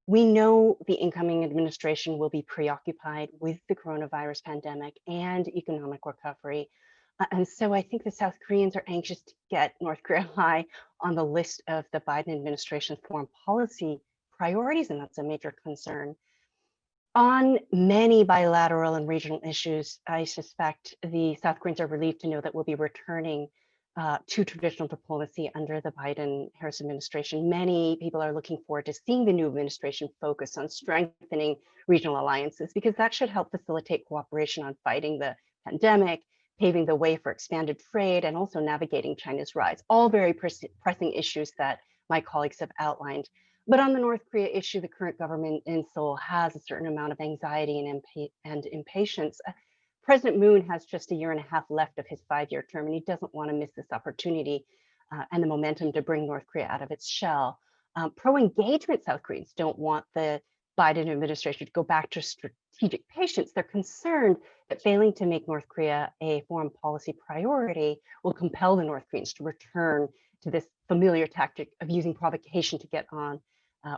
E: We know the incoming administration will be preoccupied with the coronavirus pandemic and economic recovery. And so I think the South Koreans are anxious to get North Korea high on the list of the Biden administration's foreign policy priorities, and that's a major concern. On many bilateral and regional issues, I suspect the South Koreans are relieved to know that we'll be returning to traditional diplomacy under the Biden-Harris administration. Many people are looking forward to seeing the new administration focus on strengthening regional alliances, because that should help facilitate cooperation on fighting the pandemic, paving the way for expanded trade, and also navigating China's rise. All very pressing issues that my colleagues have outlined. But on the North Korea issue, the current government in Seoul has a certain amount of anxiety and impatience. President Moon has just a year and a half left of his 5-year term, and he doesn't want to miss this opportunity and the momentum to bring North Korea out of its shell. Pro-engagement South Koreans don't want the Biden administration to go back to strategic patience. They're concerned that failing to make North Korea a foreign policy priority will compel the North Koreans to return to this familiar tactic of using provocation to get on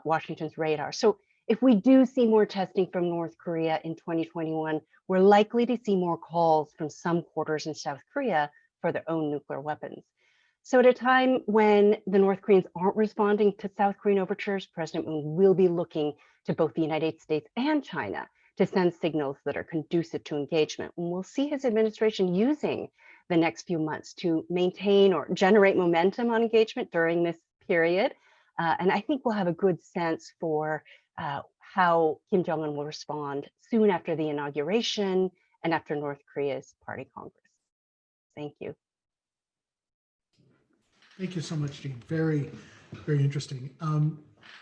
E: Washington's radar. So if we do see more testing from North Korea in 2021, we're likely to see more calls from some quarters in South Korea for their own nuclear weapons. So at a time when the North Koreans aren't responding to South Korean overtures, President Moon will be looking to both the United States and China to send signals that are conducive to engagement. And we'll see his administration using the next few months to maintain or generate momentum on engagement during this period. And I think we'll have a good sense for how Kim Jong-un will respond soon after the inauguration and after North Korea's Party Congress. Thank you.
A: Thank you so much, Jean. Very, very interesting.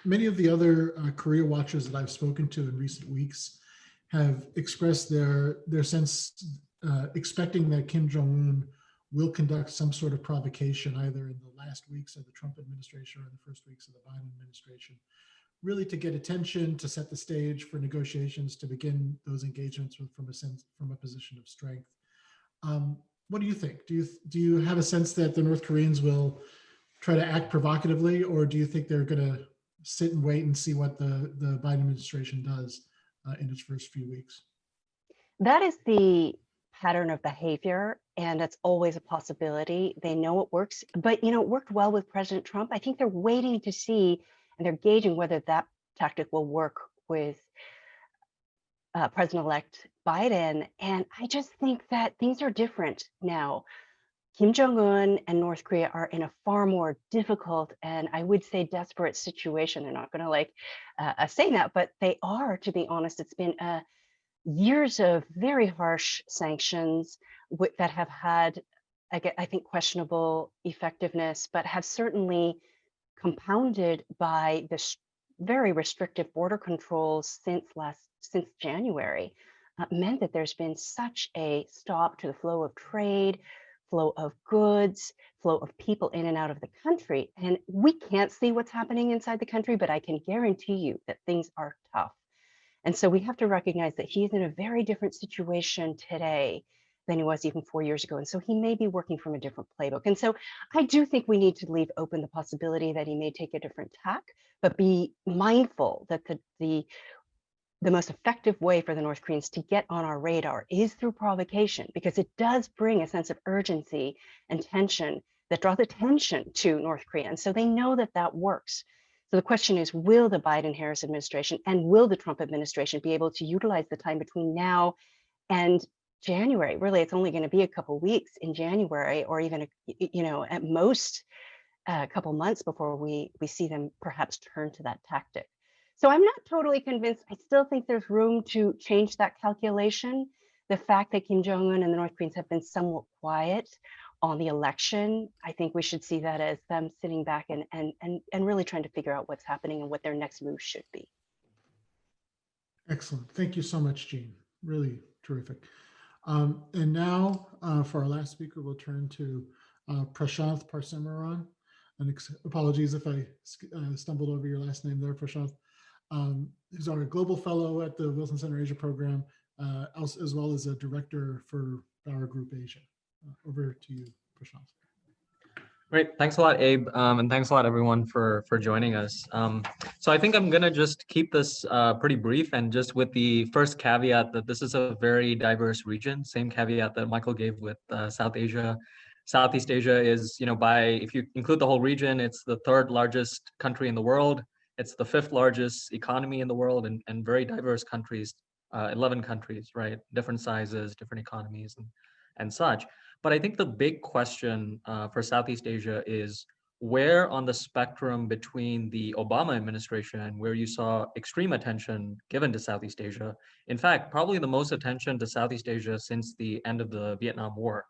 A: Many of the other Korea watchers that I've spoken to in recent weeks have expressed their sense, expecting that Kim Jong-un will conduct some sort of provocation either in the last weeks of the Trump administration or in the first weeks of the Biden administration, really to get attention, to set the stage for negotiations, to begin those engagements from a position of strength. What do you think? Do you have a sense that the North Koreans will try to act provocatively, or do you think they're going to sit and wait and see what the Biden administration does in its first few weeks?
E: That is the pattern of behavior, and it's always a possibility. They know it works, but it worked well with President Trump. I think they're waiting to see, and they're gauging whether that tactic will work with President-elect Biden. And I just think that things are different now. Kim Jong-un and North Korea are in a far more difficult and I would say desperate situation. They're not going to say that, but they are, to be honest. It's been years of very harsh sanctions that have had, I think, questionable effectiveness, but have certainly compounded by the very restrictive border controls since January, meant that there's been such a stop to the flow of trade, flow of goods, flow of people in and out of the country. And we can't see what's happening inside the country, but I can guarantee you that things are tough. And so we have to recognize that he's in a very different situation today than he was even 4 years ago. And so he may be working from a different playbook. And so I do think we need to leave open the possibility that he may take a different tack, but be mindful that the most effective way for the North Koreans to get on our radar is through provocation, because it does bring a sense of urgency and tension that draws attention to North Korea. And so they know that that works. So the question is, will the Biden-Harris administration and will the Trump administration be able to utilize the time between now and January? Really, it's only going to be a couple weeks in January, or even, at most a couple months before we see them perhaps turn to that tactic. So I'm not totally convinced. I still think there's room to change that calculation. The fact that Kim Jong-un and the North Koreans have been somewhat quiet on the election, I think we should see that as them sitting back and really trying to figure out what's happening and what their next move should be.
A: Excellent. Thank you so much, Jean. Really terrific. And now for our last speaker, we'll turn to Prashanth Parsemaran. And apologies if I stumbled over your last name there, Prashanth. Who's our global fellow at the Wilson Center Asia program, as well as a director for our group Asia. Over to you, Prashanth.
F: Great, thanks a lot, Abe, and thanks a lot, everyone, for joining us. So I think I'm gonna just keep this pretty brief, and just with the first caveat that this is a very diverse region. Same caveat that Michael gave with South Asia. Southeast Asia is, if you include the whole region, it's the third largest country in the world. It's the fifth largest economy in the world, and very diverse countries, 11 countries, right? Different sizes, different economies, and such. But I think the big question for Southeast Asia is where on the spectrum between the Obama administration, where you saw extreme attention given to Southeast Asia, in fact, probably the most attention to Southeast Asia since the end of the Vietnam War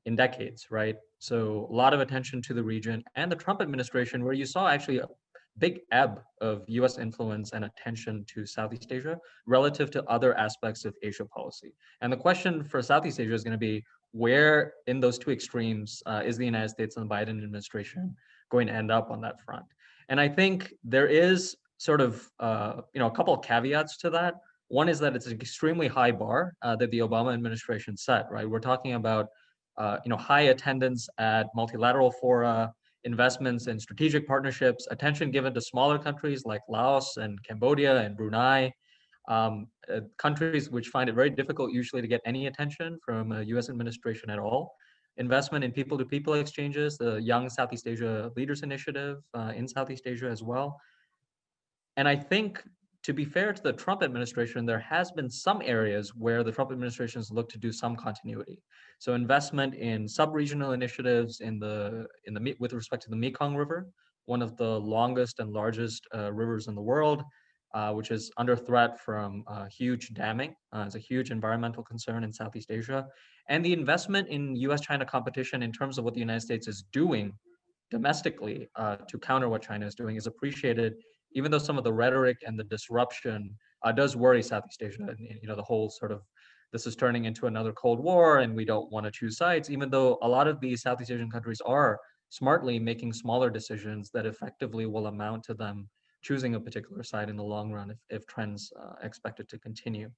F: in decades, right? So a lot of attention to the region, and the Trump administration, where you saw actually a big ebb of US influence and attention to Southeast Asia relative to other aspects of Asia policy. And the question for Southeast Asia is going to be, where in those two extremes is the United States and the Biden administration going to end up on that front? And I think there is sort of a couple of caveats to that. One is that it's an extremely high bar that the Obama administration set, right? We're talking about high attendance at multilateral fora, investments in strategic partnerships, attention given to smaller countries like Laos and Cambodia and Brunei, countries which find it very difficult usually to get any attention from a US administration at all. Investment in people-to-people exchanges, the Young Southeast Asia Leaders Initiative in Southeast Asia as well. And I think, to be fair to the Trump administration, there has been some areas where the Trump administration has looked to do some continuity. So investment in sub-regional initiatives with respect to the Mekong River, one of the longest and largest rivers in the world, which is under threat from huge damming. It's a huge environmental concern in Southeast Asia. And the investment in US-China competition in terms of what the United States is doing domestically to counter what China is doing is appreciated, even though some of the rhetoric and the disruption does worry Southeast Asia. And, the whole sort of, this is turning into another Cold War and we don't want to choose sides, even though a lot of these Southeast Asian countries are smartly making smaller decisions that effectively will amount to them choosing a particular side in the long run if trends expected to continue.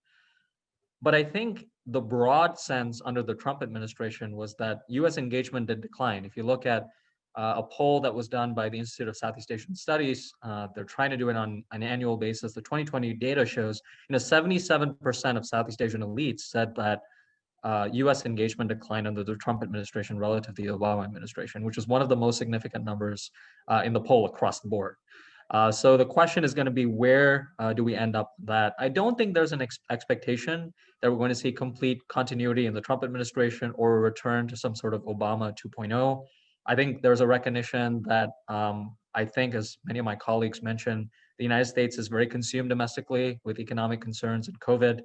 F: But I think the broad sense under the Trump administration was that US engagement did decline. If you look at a poll that was done by the Institute of Southeast Asian Studies, they're trying to do it on an annual basis. The 2020 data shows, 77% of Southeast Asian elites said that US engagement declined under the Trump administration relative to the Obama administration, which is one of the most significant numbers in the poll across the board. So the question is going to be, where do we end up with that? I don't think there's an expectation that we're going to see complete continuity in the Trump administration or a return to some sort of Obama 2.0. I think there's a recognition that I think, as many of my colleagues mentioned, the United States is very consumed domestically with economic concerns and COVID.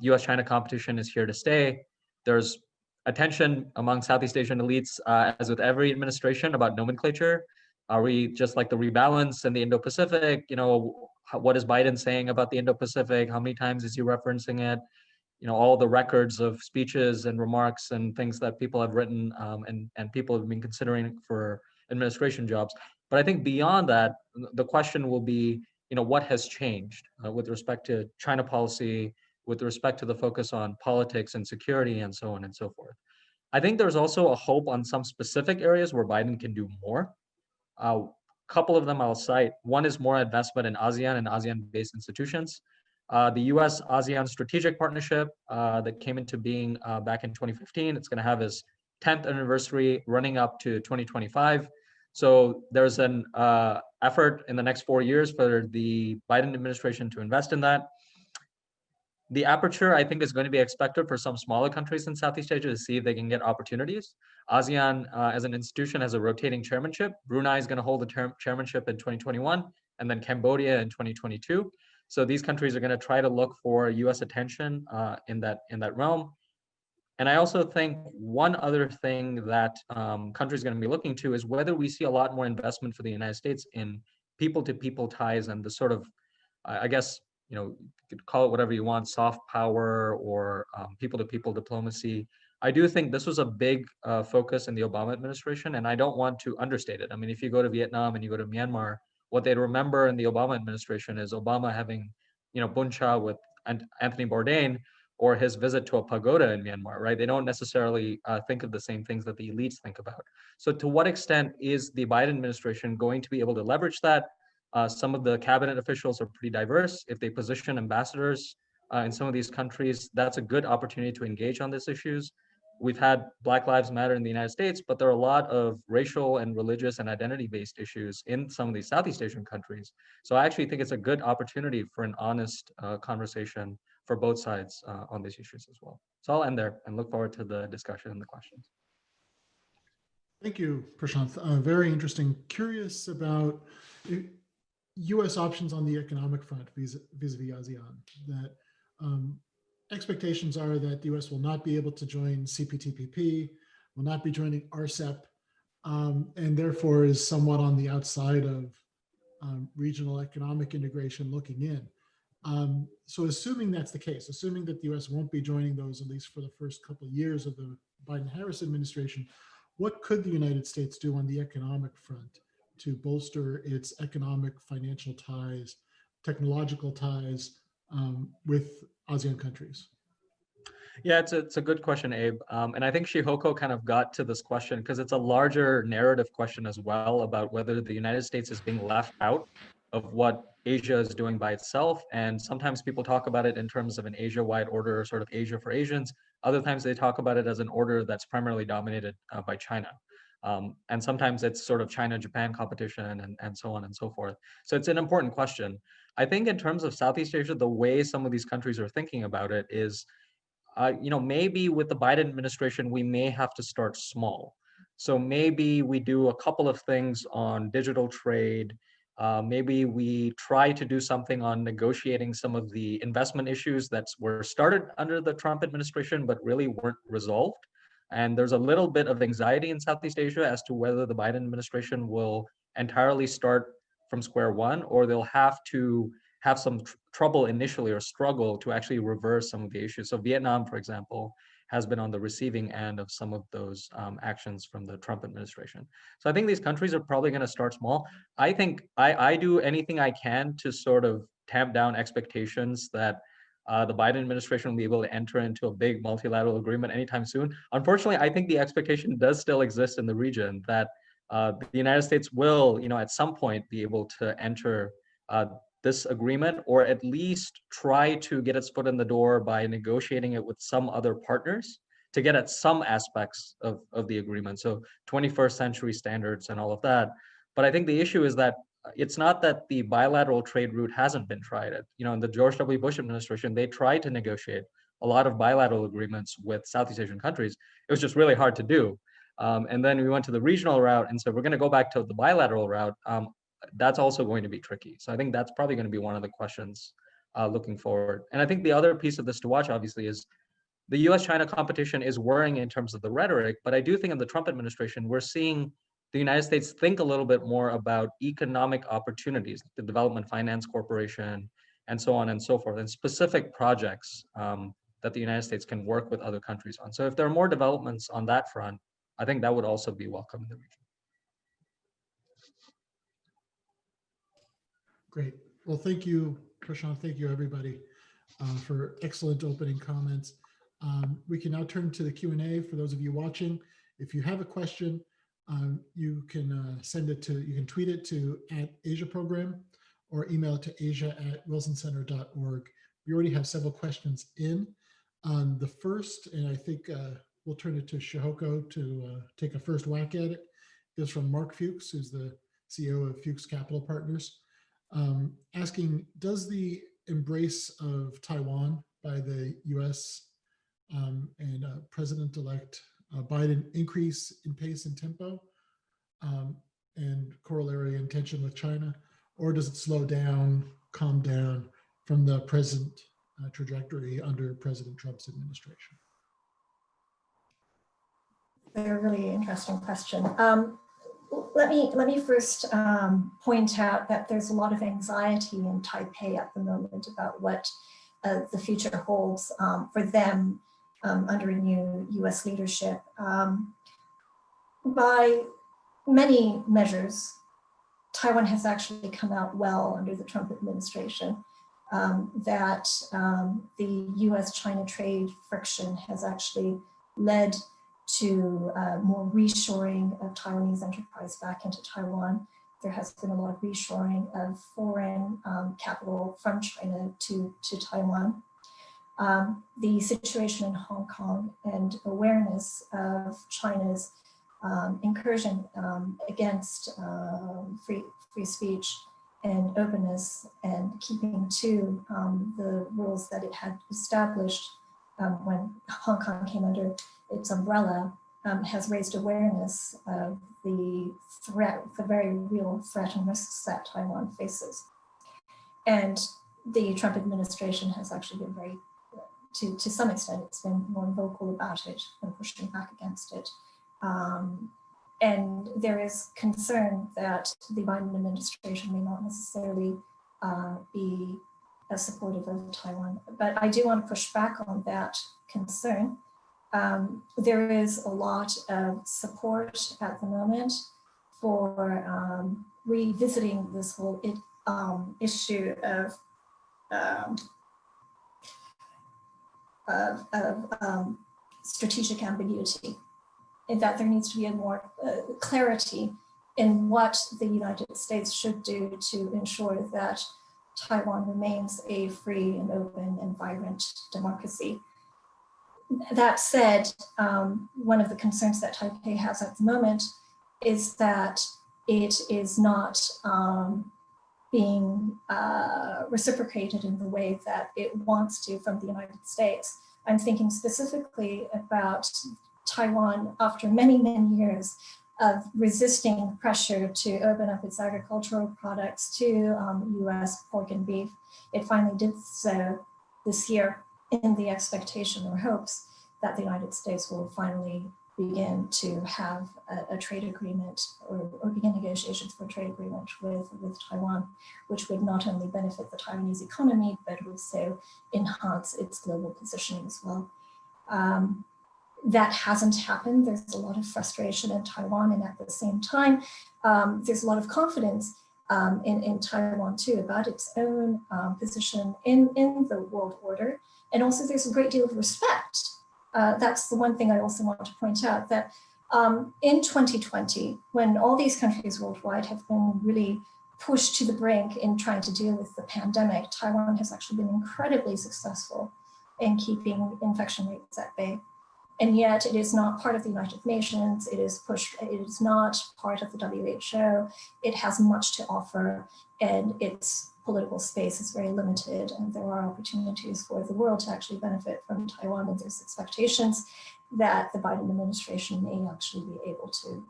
F: US-China competition is here to stay. There's attention among Southeast Asian elites, as with every administration, about nomenclature. Are we just like the rebalance in the Indo-Pacific? What is Biden saying about the Indo-Pacific? How many times is he referencing it? All the records of speeches and remarks and things that people have written and people have been considering for administration jobs. But I think beyond that, the question will be, what has changed with respect to China policy, with respect to the focus on politics and security and so on and so forth. I think there's also a hope on some specific areas where Biden can do more. A couple of them I'll cite. One is more investment in ASEAN and ASEAN-based institutions. The US-ASEAN strategic partnership that came into being back in 2015, it's going to have its 10th anniversary running up to 2025. So there's an effort in the next 4 years for the Biden administration to invest in that. The aperture, I think, is going to be expected for some smaller countries in Southeast Asia to see if they can get opportunities. ASEAN as an institution has a rotating chairmanship. Brunei is going to hold the chairmanship in 2021, and then Cambodia in 2022. So these countries are going to try to look for US attention in that realm. And I also think one other thing that countries are going to be looking to is whether we see a lot more investment for the United States in people-to-people ties and the sort of, I guess, you could call it whatever you want, soft power or people-to-people diplomacy. I do think this was a big focus in the Obama administration, and I don't want to understate it. I mean, if you go to Vietnam and you go to Myanmar, what they remember in the Obama administration is Obama having, Bun Cha with Anthony Bourdain, or his visit to a pagoda in Myanmar, right? They don't necessarily think of the same things that the elites think about. So to what extent is the Biden administration going to be able to leverage that? Some of the cabinet officials are pretty diverse. If they position ambassadors in some of these countries, that's a good opportunity to engage on these issues. We've had Black Lives Matter in the United States, but there are a lot of racial and religious and identity-based issues in some of these Southeast Asian countries. So I actually think it's a good opportunity for an honest conversation for both sides on these issues as well. So I'll end there and look forward to the discussion and the questions.
A: Thank you, Prashant. Very interesting. Curious about U.S. options on the economic front vis-a-vis ASEAN. That expectations are that the U.S. will not be able to join CPTPP, will not be joining RCEP, and therefore is somewhat on the outside of regional economic integration looking in. So assuming that's the case, assuming that the U.S. won't be joining those, at least for the first couple of years of the Biden-Harris administration, what could the United States do on the economic front to bolster its economic, financial ties, technological ties with ASEAN countries?
F: Yeah, it's a good question, Abe. And I think Shihoko kind of got to this question because it's a larger narrative question as well about whether the United States is being left out of what Asia is doing by itself. And sometimes people talk about it in terms of an Asia-wide order, sort of Asia for Asians. Other times they talk about it as an order that's primarily dominated by China. And sometimes it's sort of China-Japan competition and so on and so forth. So it's an important question. I think in terms of Southeast Asia, the way some of these countries are thinking about it is, maybe with the Biden administration, we may have to start small. So maybe we do a couple of things on digital trade. Maybe we try to do something on negotiating some of the investment issues that were started under the Trump administration, but really weren't resolved. And there's a little bit of anxiety in Southeast Asia as to whether the Biden administration will entirely start from square one, or they'll have to have some trouble initially or struggle to actually reverse some of the issues. So Vietnam, for example, has been on the receiving end of some of those actions from the Trump administration. So I think these countries are probably going to start small. I think I do anything I can to sort of tamp down expectations that the Biden administration will be able to enter into a big multilateral agreement anytime soon. Unfortunately, I think the expectation does still exist in the region that the United States will, at some point be able to enter this agreement, or at least try to get its foot in the door by negotiating it with some other partners to get at some aspects of the agreement. So 21st century standards and all of that. But I think the issue is that it's not that the bilateral trade route hasn't been tried. In the George W. Bush administration, they tried to negotiate a lot of bilateral agreements with Southeast Asian countries. It was just really hard to do. And then we went to the regional route and said, we're going to go back to the bilateral route. That's also going to be tricky. So I think that's probably going to be one of the questions looking forward. And I think the other piece of this to watch, obviously, is the US-China competition is worrying in terms of the rhetoric, but I do think in the Trump administration, we're seeing the United States think a little bit more about economic opportunities, the Development Finance Corporation, and so on and so forth, and specific projects that the United States can work with other countries on. So if there are more developments on that front, I think that would also be welcome in the region.
A: Great. Well, thank you, Prashant. Thank you, everybody, for excellent opening comments. We can now turn to the Q&A for those of you watching. If you have a question, you can send it to, you can tweet it to @AsiaProgram or email it to asia@wilsoncenter.org. We already have several questions in. The first, and I think we'll turn it to Shihoko to take a first whack at it, is from Mark Fuchs, who's the CEO of Fuchs Capital Partners. Asking, does the embrace of Taiwan by the US and President-elect Biden increase in pace and tempo and corollary in tension with China, or does it slow down, calm down from the present trajectory under President Trump's administration?
C: A really interesting question. let me first point out that there's a lot of anxiety in Taipei at the moment about what the future holds for them under a new US leadership. By many measures, Taiwan has actually come out well under the Trump administration. That the US-China trade friction has actually led to more reshoring of Taiwanese enterprise back into Taiwan. There has been a lot of reshoring of foreign capital from China to Taiwan. The situation in Hong Kong and awareness of China's incursion against free speech and openness and keeping to the rules that it had established when Hong Kong came under its umbrella has raised awareness of the threat, the very real threat and risks that Taiwan faces. And the Trump administration has actually been very, to some extent, it's been more vocal about it and pushing back against it. And there is concern that the Biden administration may not necessarily be as supportive of Taiwan. But I do want to push back on that concern. There is a lot of support at the moment for revisiting this whole issue of strategic ambiguity, and that there needs to be a more clarity in what the United States should do to ensure that Taiwan remains a free and open and vibrant democracy. That said, one of the concerns that Taipei has at the moment is that it is not being reciprocated in the way that it wants to from the United States. I'm thinking specifically about Taiwan after many, many years of resisting pressure to open up its agricultural products to US pork and beef. It finally did so this year in the expectation or hopes that the United States will finally begin to have a trade agreement or begin negotiations for a trade agreement with Taiwan, which would not only benefit the Taiwanese economy, but also enhance its global positioning as well. That hasn't happened. There's a lot of frustration in Taiwan, and at the same time, there's a lot of confidence in Taiwan too about its own position in the world order. And also there's a great deal of respect. That's the one thing I also want to point out, that in 2020, when all these countries worldwide have been really pushed to the brink in trying to deal with the pandemic, Taiwan has actually been incredibly successful in keeping infection rates at bay. And yet it is not part of the United Nations, it is not part of the WHO, it has much to offer, and its political space is very limited, and there are opportunities for the world to actually benefit from Taiwan, and there's expectations that the Biden administration may actually be able to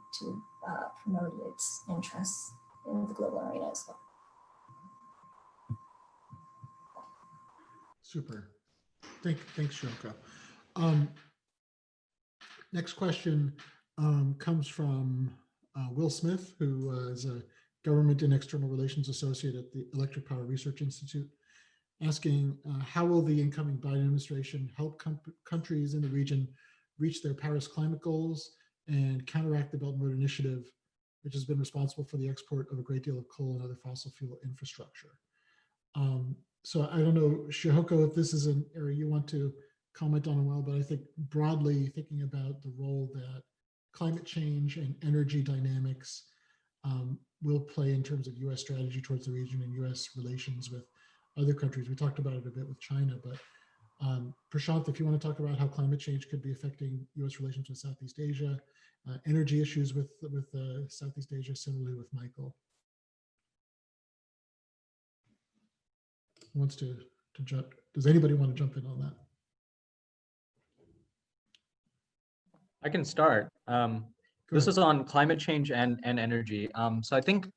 C: promote its interests in the global arena as well.
A: Super. Thanks, Shoko. Next question comes from Will Smith, who is a Government and External Relations Associate at the Electric Power Research Institute, asking how will the incoming Biden administration help countries in the region reach their Paris climate goals and counteract the Belt and Road Initiative, which has been responsible for the export of a great deal of coal and other fossil fuel infrastructure. So I don't know, Shihoko, if this is an area you want to comment on as well, but I think broadly thinking about the role that climate change and energy dynamics will play in terms of US strategy towards the region and US relations with other countries. We talked about it a bit with China, but Prashant, if you want to talk about how climate change could be affecting US relations with Southeast Asia, energy issues with Southeast Asia, similarly with Michael. Who wants to jump? Does anybody want to jump in on that?
F: I can start. This is on climate change and energy. So I think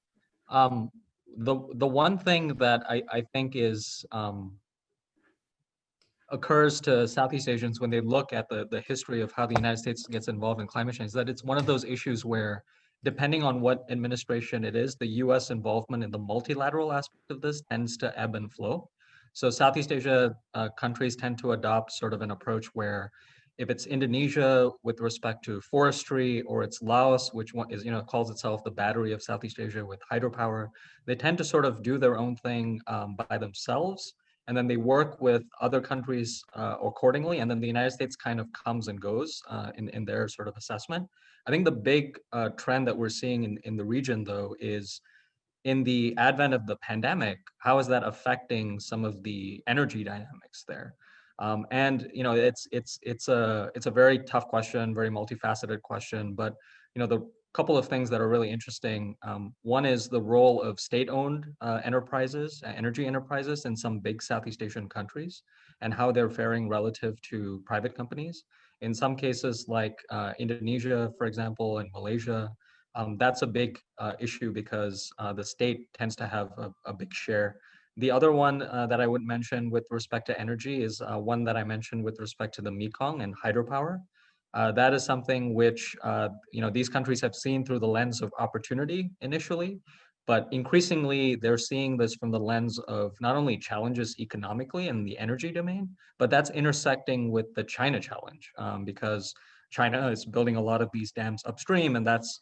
F: the one thing that I think is occurs to Southeast Asians when they look at the history of how the United States gets involved in climate change is that it's one of those issues where depending on what administration it is, the US involvement in the multilateral aspect of this tends to ebb and flow. So Southeast Asia countries tend to adopt sort of an approach where if it's Indonesia with respect to forestry, or it's Laos, which one is, calls itself the battery of Southeast Asia with hydropower, they tend to sort of do their own thing by themselves. And then they work with other countries accordingly. And then the United States kind of comes and goes in their sort of assessment. I think the big trend that we're seeing in the region, though, is in the advent of the pandemic, how is that affecting some of the energy dynamics there? And it's a very tough question, very multifaceted question. But the couple of things that are really interesting. One is the role of state-owned enterprises, energy enterprises in some big Southeast Asian countries, and how they're faring relative to private companies. In some cases, like Indonesia, for example, and Malaysia, that's a big issue because the state tends to have a big share. The other one that I would mention with respect to energy is one that I mentioned with respect to the Mekong and hydropower. That is something which these countries have seen through the lens of opportunity initially, but increasingly they're seeing this from the lens of not only challenges economically in the energy domain, but that's intersecting with the China challenge because China is building a lot of these dams upstream, and that's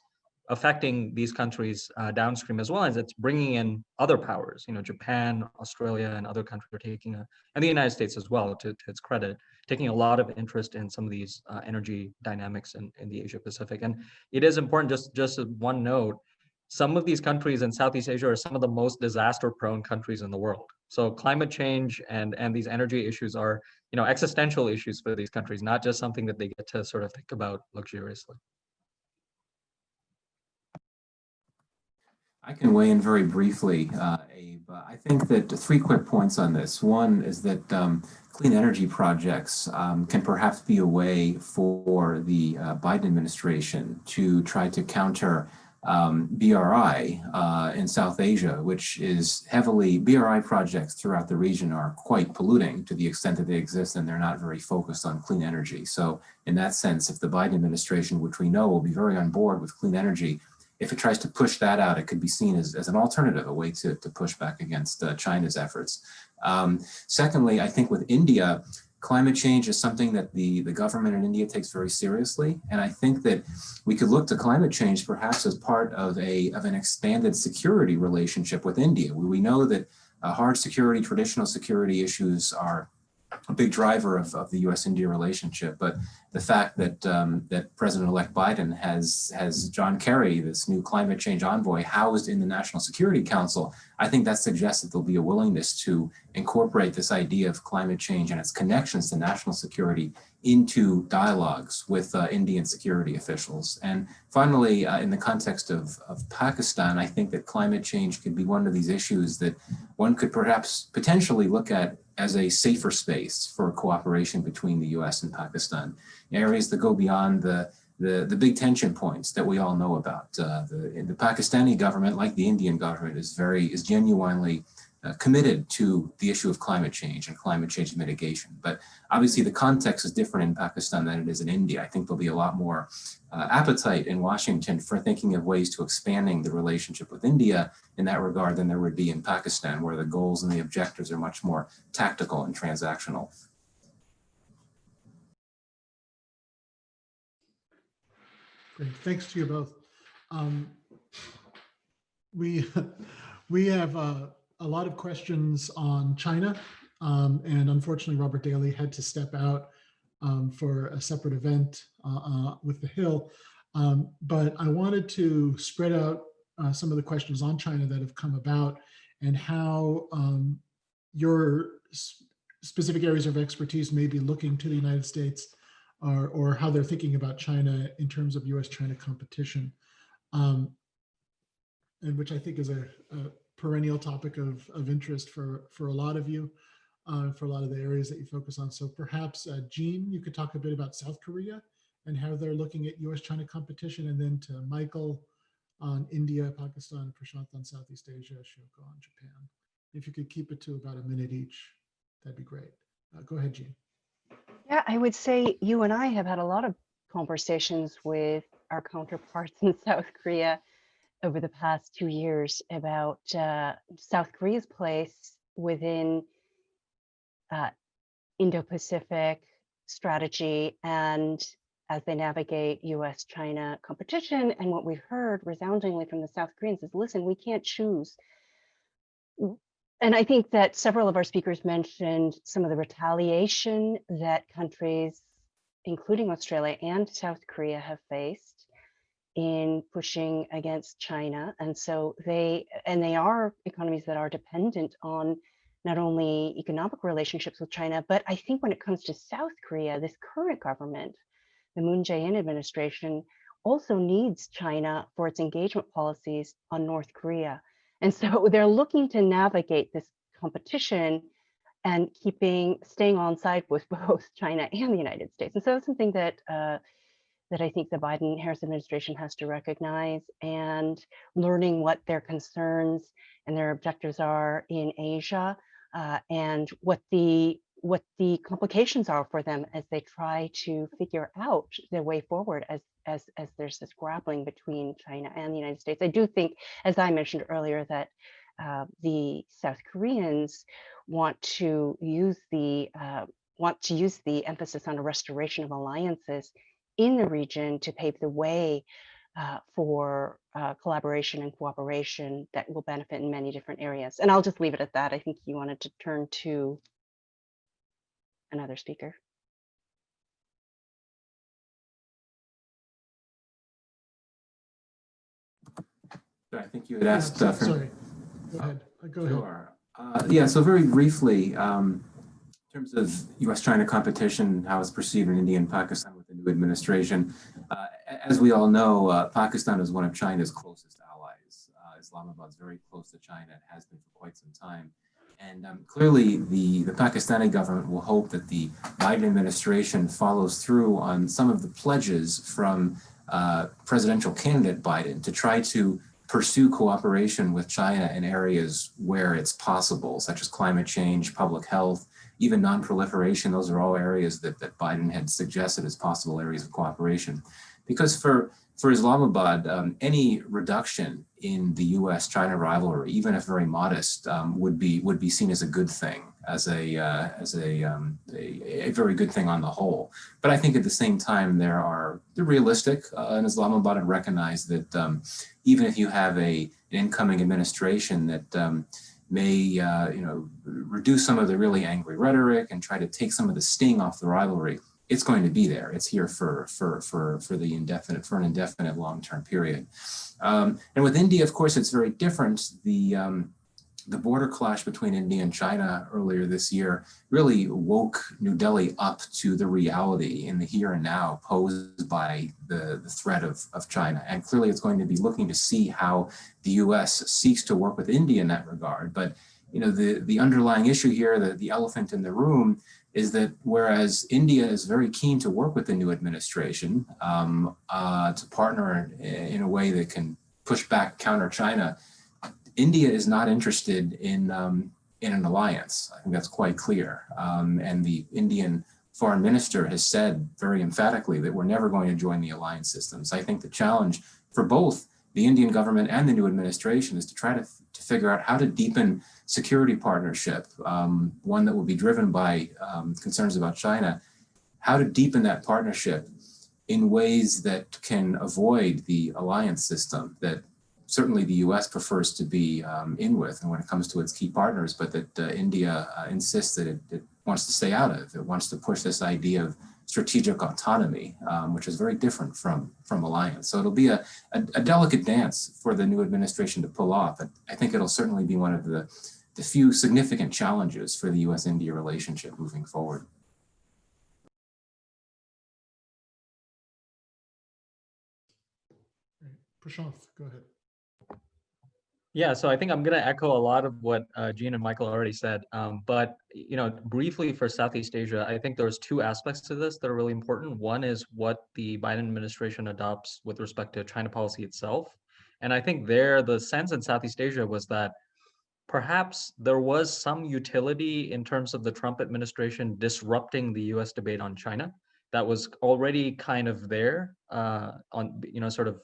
F: affecting these countries downstream as well as it's bringing in other powers. Japan, Australia, and other countries are taking and the United States as well, to its credit, taking a lot of interest in some of these energy dynamics in the Asia Pacific. And it is important, just one note, some of these countries in Southeast Asia are some of the most disaster-prone countries in the world. So climate change and these energy issues are, existential issues for these countries, not just something that they get to sort of think about luxuriously.
D: I can weigh in very briefly, Abe. I think that 3 quick points on this. One is that clean energy projects can perhaps be a way for the Biden administration to try to counter BRI in South Asia, which is heavily, BRI projects throughout the region are quite polluting to the extent that they exist, and they're not very focused on clean energy. So in that sense, if the Biden administration, which we know will be very on board with clean energy, if it tries to push that out, it could be seen as an alternative, a way to push back against China's efforts. Secondly, I think with India, climate change is something that the government in India takes very seriously. And I think that we could look to climate change perhaps as part of an expanded security relationship with India. We know that hard security, traditional security issues are a big driver of the U.S.-India relationship, but the fact that that President-elect Biden has John Kerry, this new climate change envoy, housed in the National Security Council, I think that suggests that there'll be a willingness to incorporate this idea of climate change and its connections to national security into dialogues with Indian security officials. And finally, in the context of Pakistan, I think that climate change could be one of these issues that one could perhaps potentially look at as a safer space for cooperation between the US and Pakistan, areas that go beyond the big tension points that we all know about. The Pakistani government, like the Indian government, is genuinely committed to the issue of climate change and climate change mitigation. But obviously the context is different in Pakistan than it is in India. I think there'll be a lot more appetite in Washington for thinking of ways to expanding the relationship with India in that regard than there would be in Pakistan, where the goals and the objectives are much more tactical and transactional.
A: Great, thanks to you both. We have a lot of questions on China, and unfortunately Robert Daly had to step out for a separate event with the Hill. But I wanted to spread out some of the questions on China that have come about and how your specific areas of expertise may be looking to the United States or how they're thinking about China in terms of US-China competition, and which I think is a perennial topic of interest for a lot of you, for a lot of the areas that you focus on. So perhaps, Jean, you could talk a bit about South Korea and how they're looking at US-China competition, and then to Michael on India, Pakistan, Prashant on Southeast Asia, Shoko on Japan. If you could keep it to about a minute each, that'd be great. Go ahead, Jean.
E: Yeah, I would say you and I have had a lot of conversations with our counterparts in South Korea over the past 2 years about South Korea's place within Indo-Pacific strategy and as they navigate US-China competition. And what we've heard resoundingly from the South Koreans is, listen, we can't choose. And I think that several of our speakers mentioned some of the retaliation that countries, including Australia and South Korea, have faced in pushing against China. And so they are economies that are dependent on not only economic relationships with China, but I think when it comes to South Korea, this current government, the Moon Jae-in administration, also needs China for its engagement policies on North Korea. And so they're looking to navigate this competition and staying on side with both China and the United States. And so it's something that that I think the Biden-Harris administration has to recognize, and learning what their concerns and their objectives are in Asia, and what the complications are for them as they try to figure out their way forward as there's this grappling between China and the United States. I do think, as I mentioned earlier, that the South Koreans want to use the emphasis on a restoration of alliances in the region to pave the way for collaboration and cooperation that will benefit in many different areas. And I'll just leave it at that. I think you wanted to turn to another speaker.
D: I think you had asked.
A: Sorry, go ahead. Go ahead.
D: Sure. Yeah, so very briefly, in terms of US-China competition, how it's perceived in India and Pakistan with the new administration, as we all know, Pakistan is one of China's closest allies. Islamabad is very close to China, it has been for quite some time. And clearly, the Pakistani government will hope that the Biden administration follows through on some of the pledges from presidential candidate Biden to try to pursue cooperation with China in areas where it's possible, such as climate change, public health, even non-proliferation. Those are all areas that Biden had suggested as possible areas of cooperation. Because for Islamabad, any reduction in the U.S.-China rivalry, even if very modest, would be seen as a good thing, as a very good thing on the whole. But I think at the same time, they're realistic in Islamabad and recognize that even if you have an incoming administration that may reduce some of the really angry rhetoric and try to take some of the sting off the rivalry, it's going to be there. It's here for an indefinite long-term period. And with India, of course, it's very different. The border clash between India and China earlier this year really woke New Delhi up to the reality in the here and now posed by the threat of China. And clearly it's going to be looking to see how the US seeks to work with India in that regard. But the underlying issue here, the elephant in the room, is that whereas India is very keen to work with the new administration to partner in a way that can push back, counter China, India is not interested in an alliance. I think that's quite clear. And the Indian foreign minister has said very emphatically that we're never going to join the alliance systems. I think the challenge for both the Indian government and the new administration is to try to figure out how to deepen security partnership, one that will be driven by concerns about China, how to deepen that partnership in ways that can avoid the alliance system that certainly the US prefers to be in with, and when it comes to its key partners, but that India insists that it wants to stay out of. It wants to push this idea of strategic autonomy, which is very different from alliance. So it'll be a delicate dance for the new administration to pull off, but I think it'll certainly be one of the few significant challenges for the US-India relationship moving forward.
A: Prashant, go ahead.
F: Yeah, so I think I'm going to echo a lot of what Jean and Michael already said. But briefly for Southeast Asia, I think there's two aspects to this that are really important. One is what the Biden administration adopts with respect to China policy itself. And I think the sense in Southeast Asia was that perhaps there was some utility in terms of the Trump administration disrupting the US debate on China, that was already kind of there on, sort of,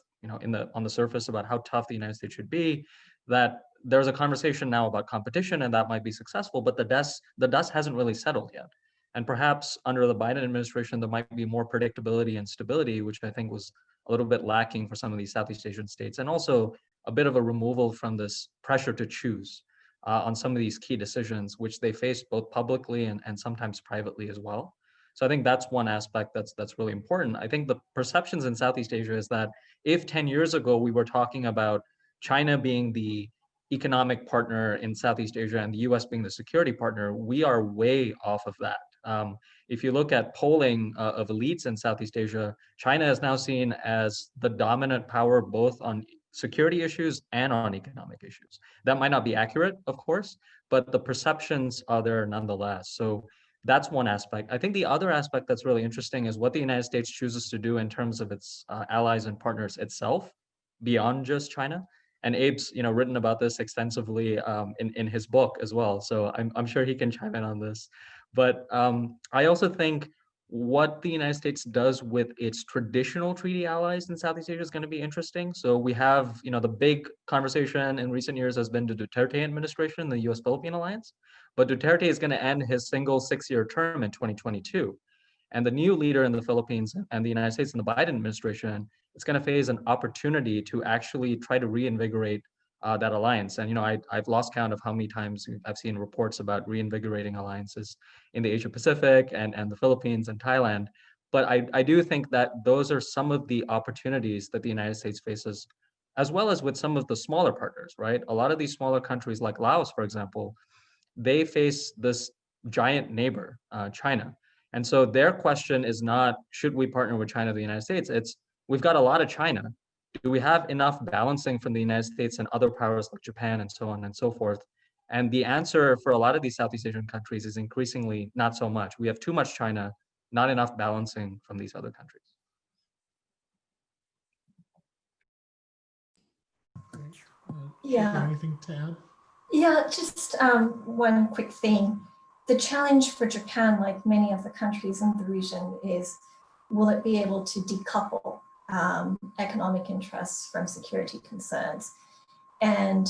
F: on the surface about how tough the United States should be, that there's a conversation now about competition and that might be successful, but the dust hasn't really settled yet. And perhaps under the Biden administration, there might be more predictability and stability, which I think was a little bit lacking for some of these Southeast Asian states, and also a bit of a removal from this pressure to choose on some of these key decisions, which they face both publicly and sometimes privately as well. So I think that's one aspect that's really important. I think the perceptions in Southeast Asia is that if 10 years ago we were talking about China being the economic partner in Southeast Asia and the US being the security partner, we are way off of that. If you look at polling of elites in Southeast Asia, China is now seen as the dominant power both on security issues and on economic issues. That might not be accurate, of course, but the perceptions are there nonetheless. So that's one aspect. I think the other aspect that's really interesting is what the United States chooses to do in terms of its allies and partners itself, beyond just China. And Abe's, written about this extensively in his book as well. So I'm sure he can chime in on this. But I also think what the United States does with its traditional treaty allies in Southeast Asia is going to be interesting. So we have, the big conversation in recent years has been the Duterte administration, the US-Philippine alliance. But Duterte is going to end his single 6-year term in 2022. And the new leader in the Philippines and the United States and the Biden administration is going to face an opportunity to actually try to reinvigorate that alliance. And, I've lost count of how many times I've seen reports about reinvigorating alliances in the Asia-Pacific and the Philippines and Thailand. But I do think that those are some of the opportunities that the United States faces, as well as with some of the smaller partners, right? A lot of these smaller countries like Laos, for example, they face this giant neighbor, China. And so their question is not, should we partner with China or the United States? It's, we've got a lot of China. Do we have enough balancing from the United States and other powers like Japan and so on and so forth? And the answer for a lot of these Southeast Asian countries is increasingly not so much. We have too much China, not enough balancing from these other countries.
C: Yeah.
A: Anything to add?
C: Yeah, just one quick thing. The challenge for Japan, like many of the countries in the region, is will it be able to decouple economic interests from security concerns? And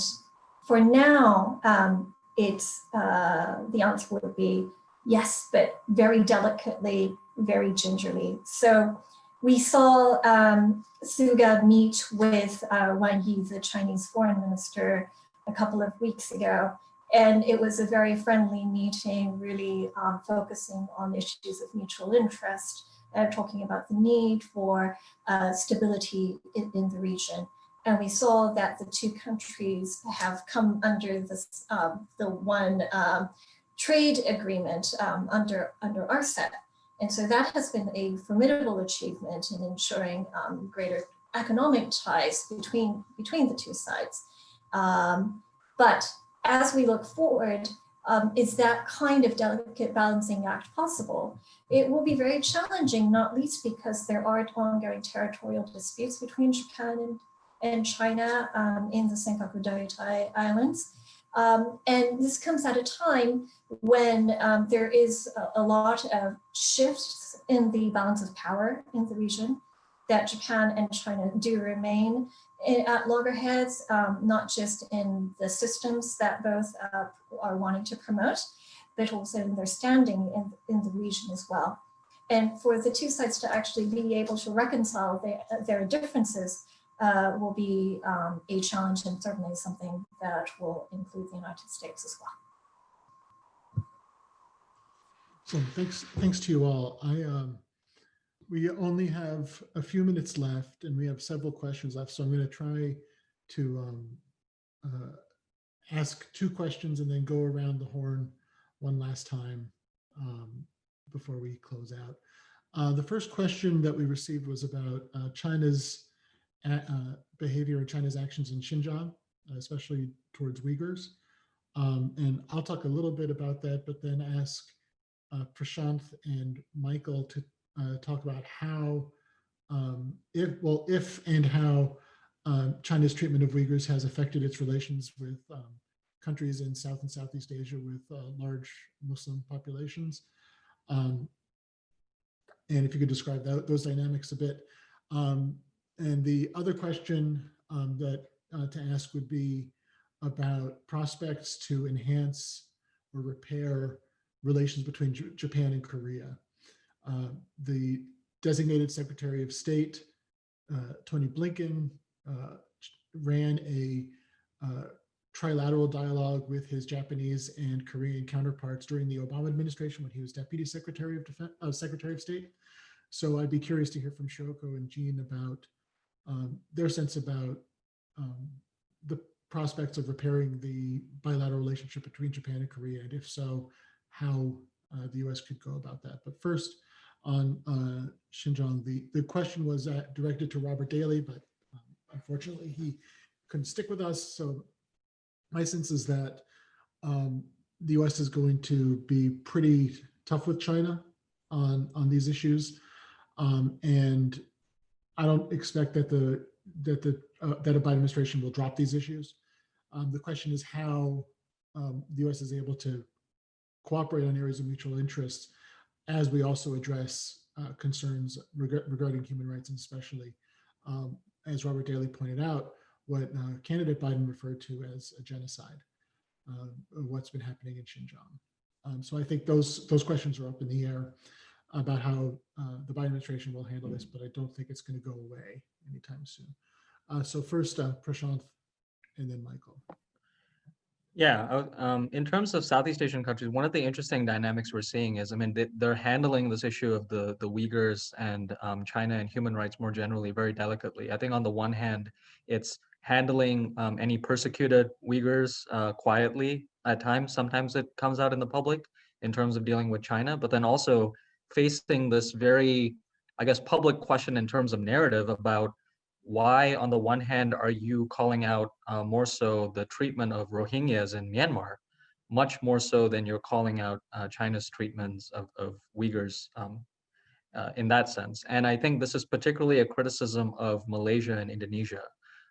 C: for now, the answer would be yes, but very delicately, very gingerly. So we saw Suga meet with Wang Yi, the Chinese foreign minister, a couple of weeks ago. And it was a very friendly meeting, really focusing on issues of mutual interest, talking about the need for stability in the region. And we saw that the two countries have come under this, the one trade agreement under RCEP. And so that has been a formidable achievement in ensuring greater economic ties between the two sides. But as we look forward, is that kind of delicate balancing act possible? It will be very challenging, not least because there are ongoing territorial disputes between Japan and China in the Senkaku Daitai Islands. And this comes at a time when there is a lot of shifts in the balance of power in the region, that Japan and China do remain at loggerheads, not just in the systems that both are wanting to promote, but also in their standing in the region as well. And for the two sides to actually be able to reconcile their differences will be a challenge, and certainly something that will include the United States as well.
A: So thanks to you all. We only have a few minutes left and we have several questions left. So I'm going to try to ask 2 questions and then go around the horn one last time before we close out. The first question that we received was about China's behavior and China's actions in Xinjiang, especially towards Uyghurs. And I'll talk a little bit about that, but then ask Prashanth and Michael to talk about how, if and how China's treatment of Uyghurs has affected its relations with countries in South and Southeast Asia with large Muslim populations. And if you could describe those dynamics a bit. And the other question that to ask would be about prospects to enhance or repair relations between Japan and Korea. The designated Secretary of State, Tony Blinken, ran a trilateral dialogue with his Japanese and Korean counterparts during the Obama administration when he was Deputy Secretary of Defense, Secretary of State. So I'd be curious to hear from Shoko and Jean about their sense about the prospects of repairing the bilateral relationship between Japan and Korea, and if so, how the US could go about that. But first, on Xinjiang, the question was directed to Robert Daly, but unfortunately he couldn't stick with us. So my sense is that the US is going to be pretty tough with China on these issues. And I don't expect that that a Biden administration will drop these issues. The question is how the US is able to cooperate on areas of mutual interest as we also address concerns regarding human rights, and especially, as Robert Daly pointed out, what candidate Biden referred to as a genocide, what's been happening in Xinjiang. So I think those questions are up in the air about how the Biden administration will handle this, but I don't think it's going to go away anytime soon. So first, Prashant, and then Michael.
F: Yeah, in terms of Southeast Asian countries, one of the interesting dynamics we're seeing is, I mean, they're handling this issue of the Uyghurs and China and human rights more generally very delicately. I think on the one hand, it's handling any persecuted Uyghurs quietly at times. Sometimes it comes out in the public in terms of dealing with China, but then also facing this very, I guess, public question in terms of narrative about why, on the one hand, are you calling out more so the treatment of Rohingyas in Myanmar, much more so than you're calling out China's treatments of Uyghurs in that sense. And I think this is particularly a criticism of Malaysia and Indonesia,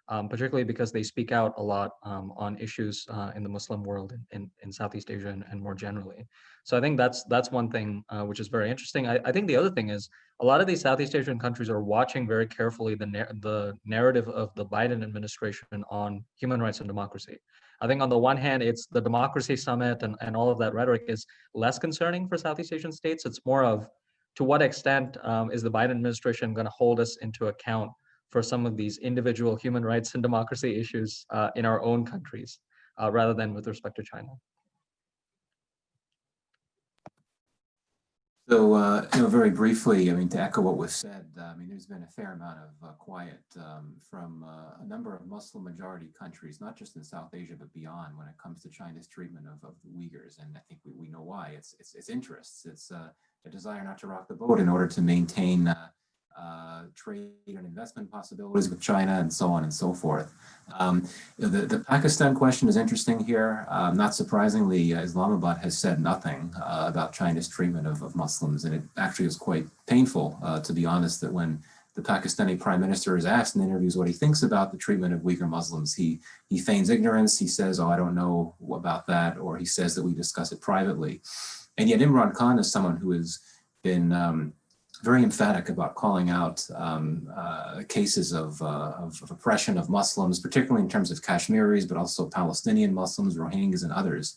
F: particularly because they speak out a lot on issues in the Muslim world in Southeast Asia and more generally. So I think that's one thing which is very interesting. I think the other thing is a lot of these Southeast Asian countries are watching very carefully the narrative of the Biden administration on human rights and democracy. I think on the one hand, it's the democracy summit and all of that rhetoric is less concerning for Southeast Asian states. It's more of, to what extent is the Biden administration going to hold us into account for some of these individual human rights and democracy issues in our own countries, rather than with respect to China.
D: So, very briefly, I mean, to echo what was said, I mean, there's been a fair amount of quiet from a number of Muslim majority countries, not just in South Asia, but beyond, when it comes to China's treatment of the Uyghurs. And I think we know why. It's interests. It's a desire not to rock the boat in order to maintain trade and investment possibilities with China, and so on and so forth. The Pakistan question is interesting here. Not surprisingly, Islamabad has said nothing about China's treatment of Muslims, and it actually is quite painful, to be honest, that when the Pakistani prime minister is asked in interviews what he thinks about the treatment of Uyghur Muslims, he feigns ignorance. He says, "Oh, I don't know about that," or he says that we discuss it privately. And yet Imran Khan is someone who has been very emphatic about calling out cases of oppression of Muslims, particularly in terms of Kashmiris, but also Palestinian Muslims, Rohingyas, and others.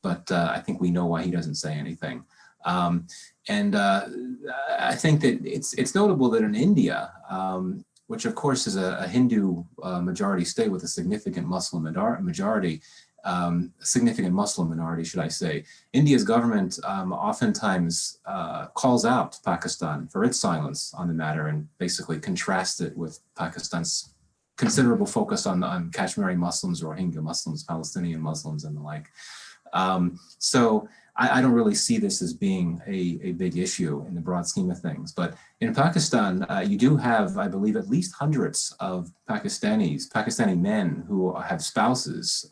D: But I think we know why he doesn't say anything. And I think that it's notable that in India, which of course is a Hindu majority state with a significant Muslim majority, significant Muslim minority, should I say, India's government oftentimes calls out Pakistan for its silence on the matter and basically contrasts it with Pakistan's considerable focus on Kashmiri Muslims, Rohingya Muslims, Palestinian Muslims, and the like. So I don't really see this as being a big issue in the broad scheme of things. But in Pakistan, you do have, I believe, at least hundreds of Pakistani men who have spouses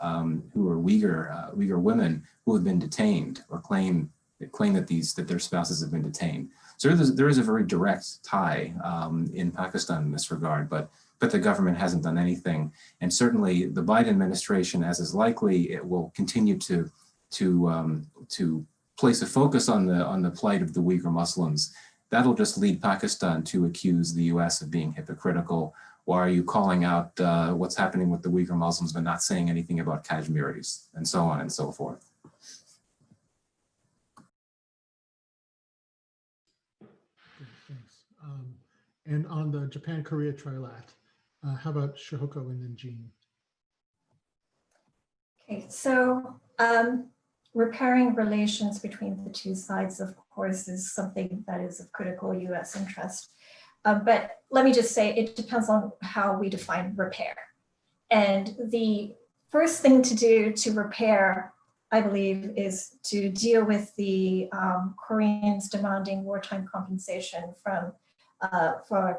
D: who are Uyghur women who have been detained or claim that their spouses have been detained. So there is a very direct tie in Pakistan in this regard, but the government hasn't done anything. And certainly the Biden administration, as is likely, it will continue to place a focus on the plight of the Uyghur Muslims that'll just lead Pakistan to accuse the US of being hypocritical. Why are you calling out what's happening with the Uyghur Muslims but not saying anything about Kashmiris, and so on and so forth.
A: Okay, thanks. And on the Japan-Korea trilateral, how about Shihoko and then Jean?
C: Okay, so repairing relations between the two sides, of course, is something that is of critical US interest. But let me just say, it depends on how we define repair. And the first thing to do to repair, I believe, is to deal with the Koreans demanding wartime compensation for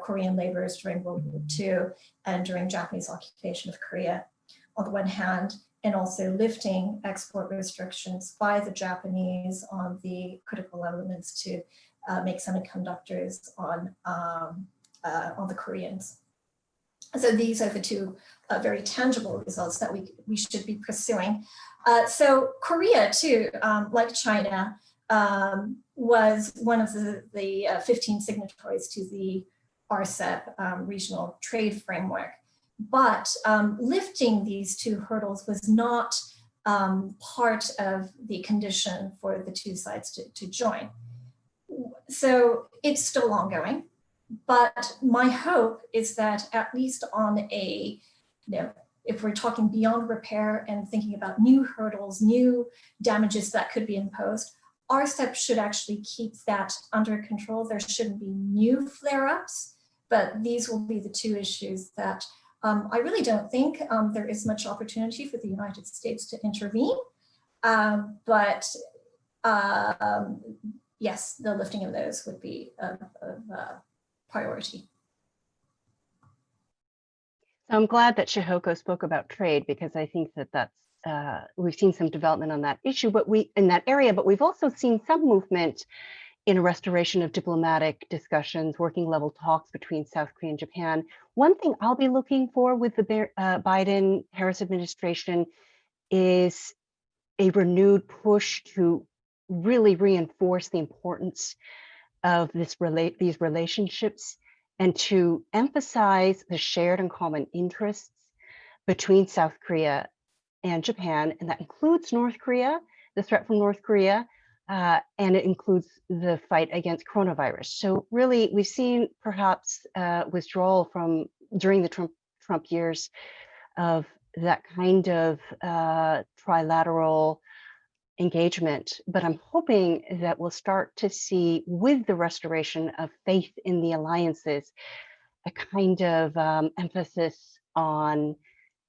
C: Korean laborers during World War II and during Japanese occupation of Korea, on the one hand, and also lifting export restrictions by the Japanese on the critical elements to make semiconductors on the Koreans. So these are the two very tangible results that we should be pursuing. So Korea too, like China, was one of the 15 signatories to the RCEP regional trade framework. But lifting these two hurdles was not part of the condition for the two sides to join. So it's still ongoing, but my hope is that at least on a, if we're talking beyond repair and thinking about new hurdles, new damages that could be imposed, RCEP should actually keep that under control. There shouldn't be new flare-ups, but these will be the two issues that I really don't think there is much opportunity for the United States to intervene, but yes, the lifting of those would be of priority.
E: I'm glad that Shihoko spoke about trade, because I think that that's we've seen some development on that issue, but in that area, but we've also seen some movement in a restoration of diplomatic discussions, working level talks between South Korea and Japan. One thing I'll be looking for with the Biden-Harris administration is a renewed push to really reinforce the importance of these relationships and to emphasize the shared and common interests between South Korea and Japan, and that includes North Korea, the threat from North Korea, and it includes the fight against coronavirus. So really, we've seen perhaps withdrawal from during the Trump years of that kind of trilateral engagement, but I'm hoping that we'll start to see, with the restoration of faith in the alliances, a kind of emphasis on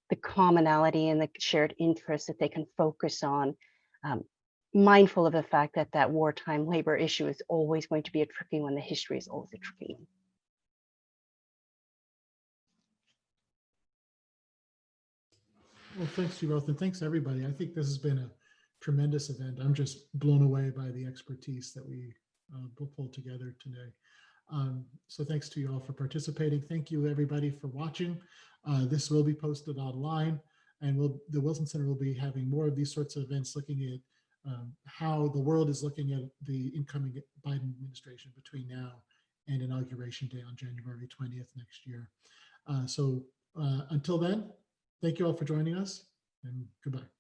E: the commonality and the shared interests that they can focus on, mindful of the fact that that wartime labor issue is always going to be a tricky one. The history is always a tricky one.
A: Well, thanks to you both, and thanks everybody. I think this has been a tremendous event. I'm just blown away by the expertise that we pulled together today. So thanks to you all for participating. Thank you everybody for watching. This will be posted online, and the Wilson Center will be having more of these sorts of events, looking at how the world is looking at the incoming Biden administration between now and Inauguration Day on January 20th next year. So until then, thank you all for joining us, and goodbye.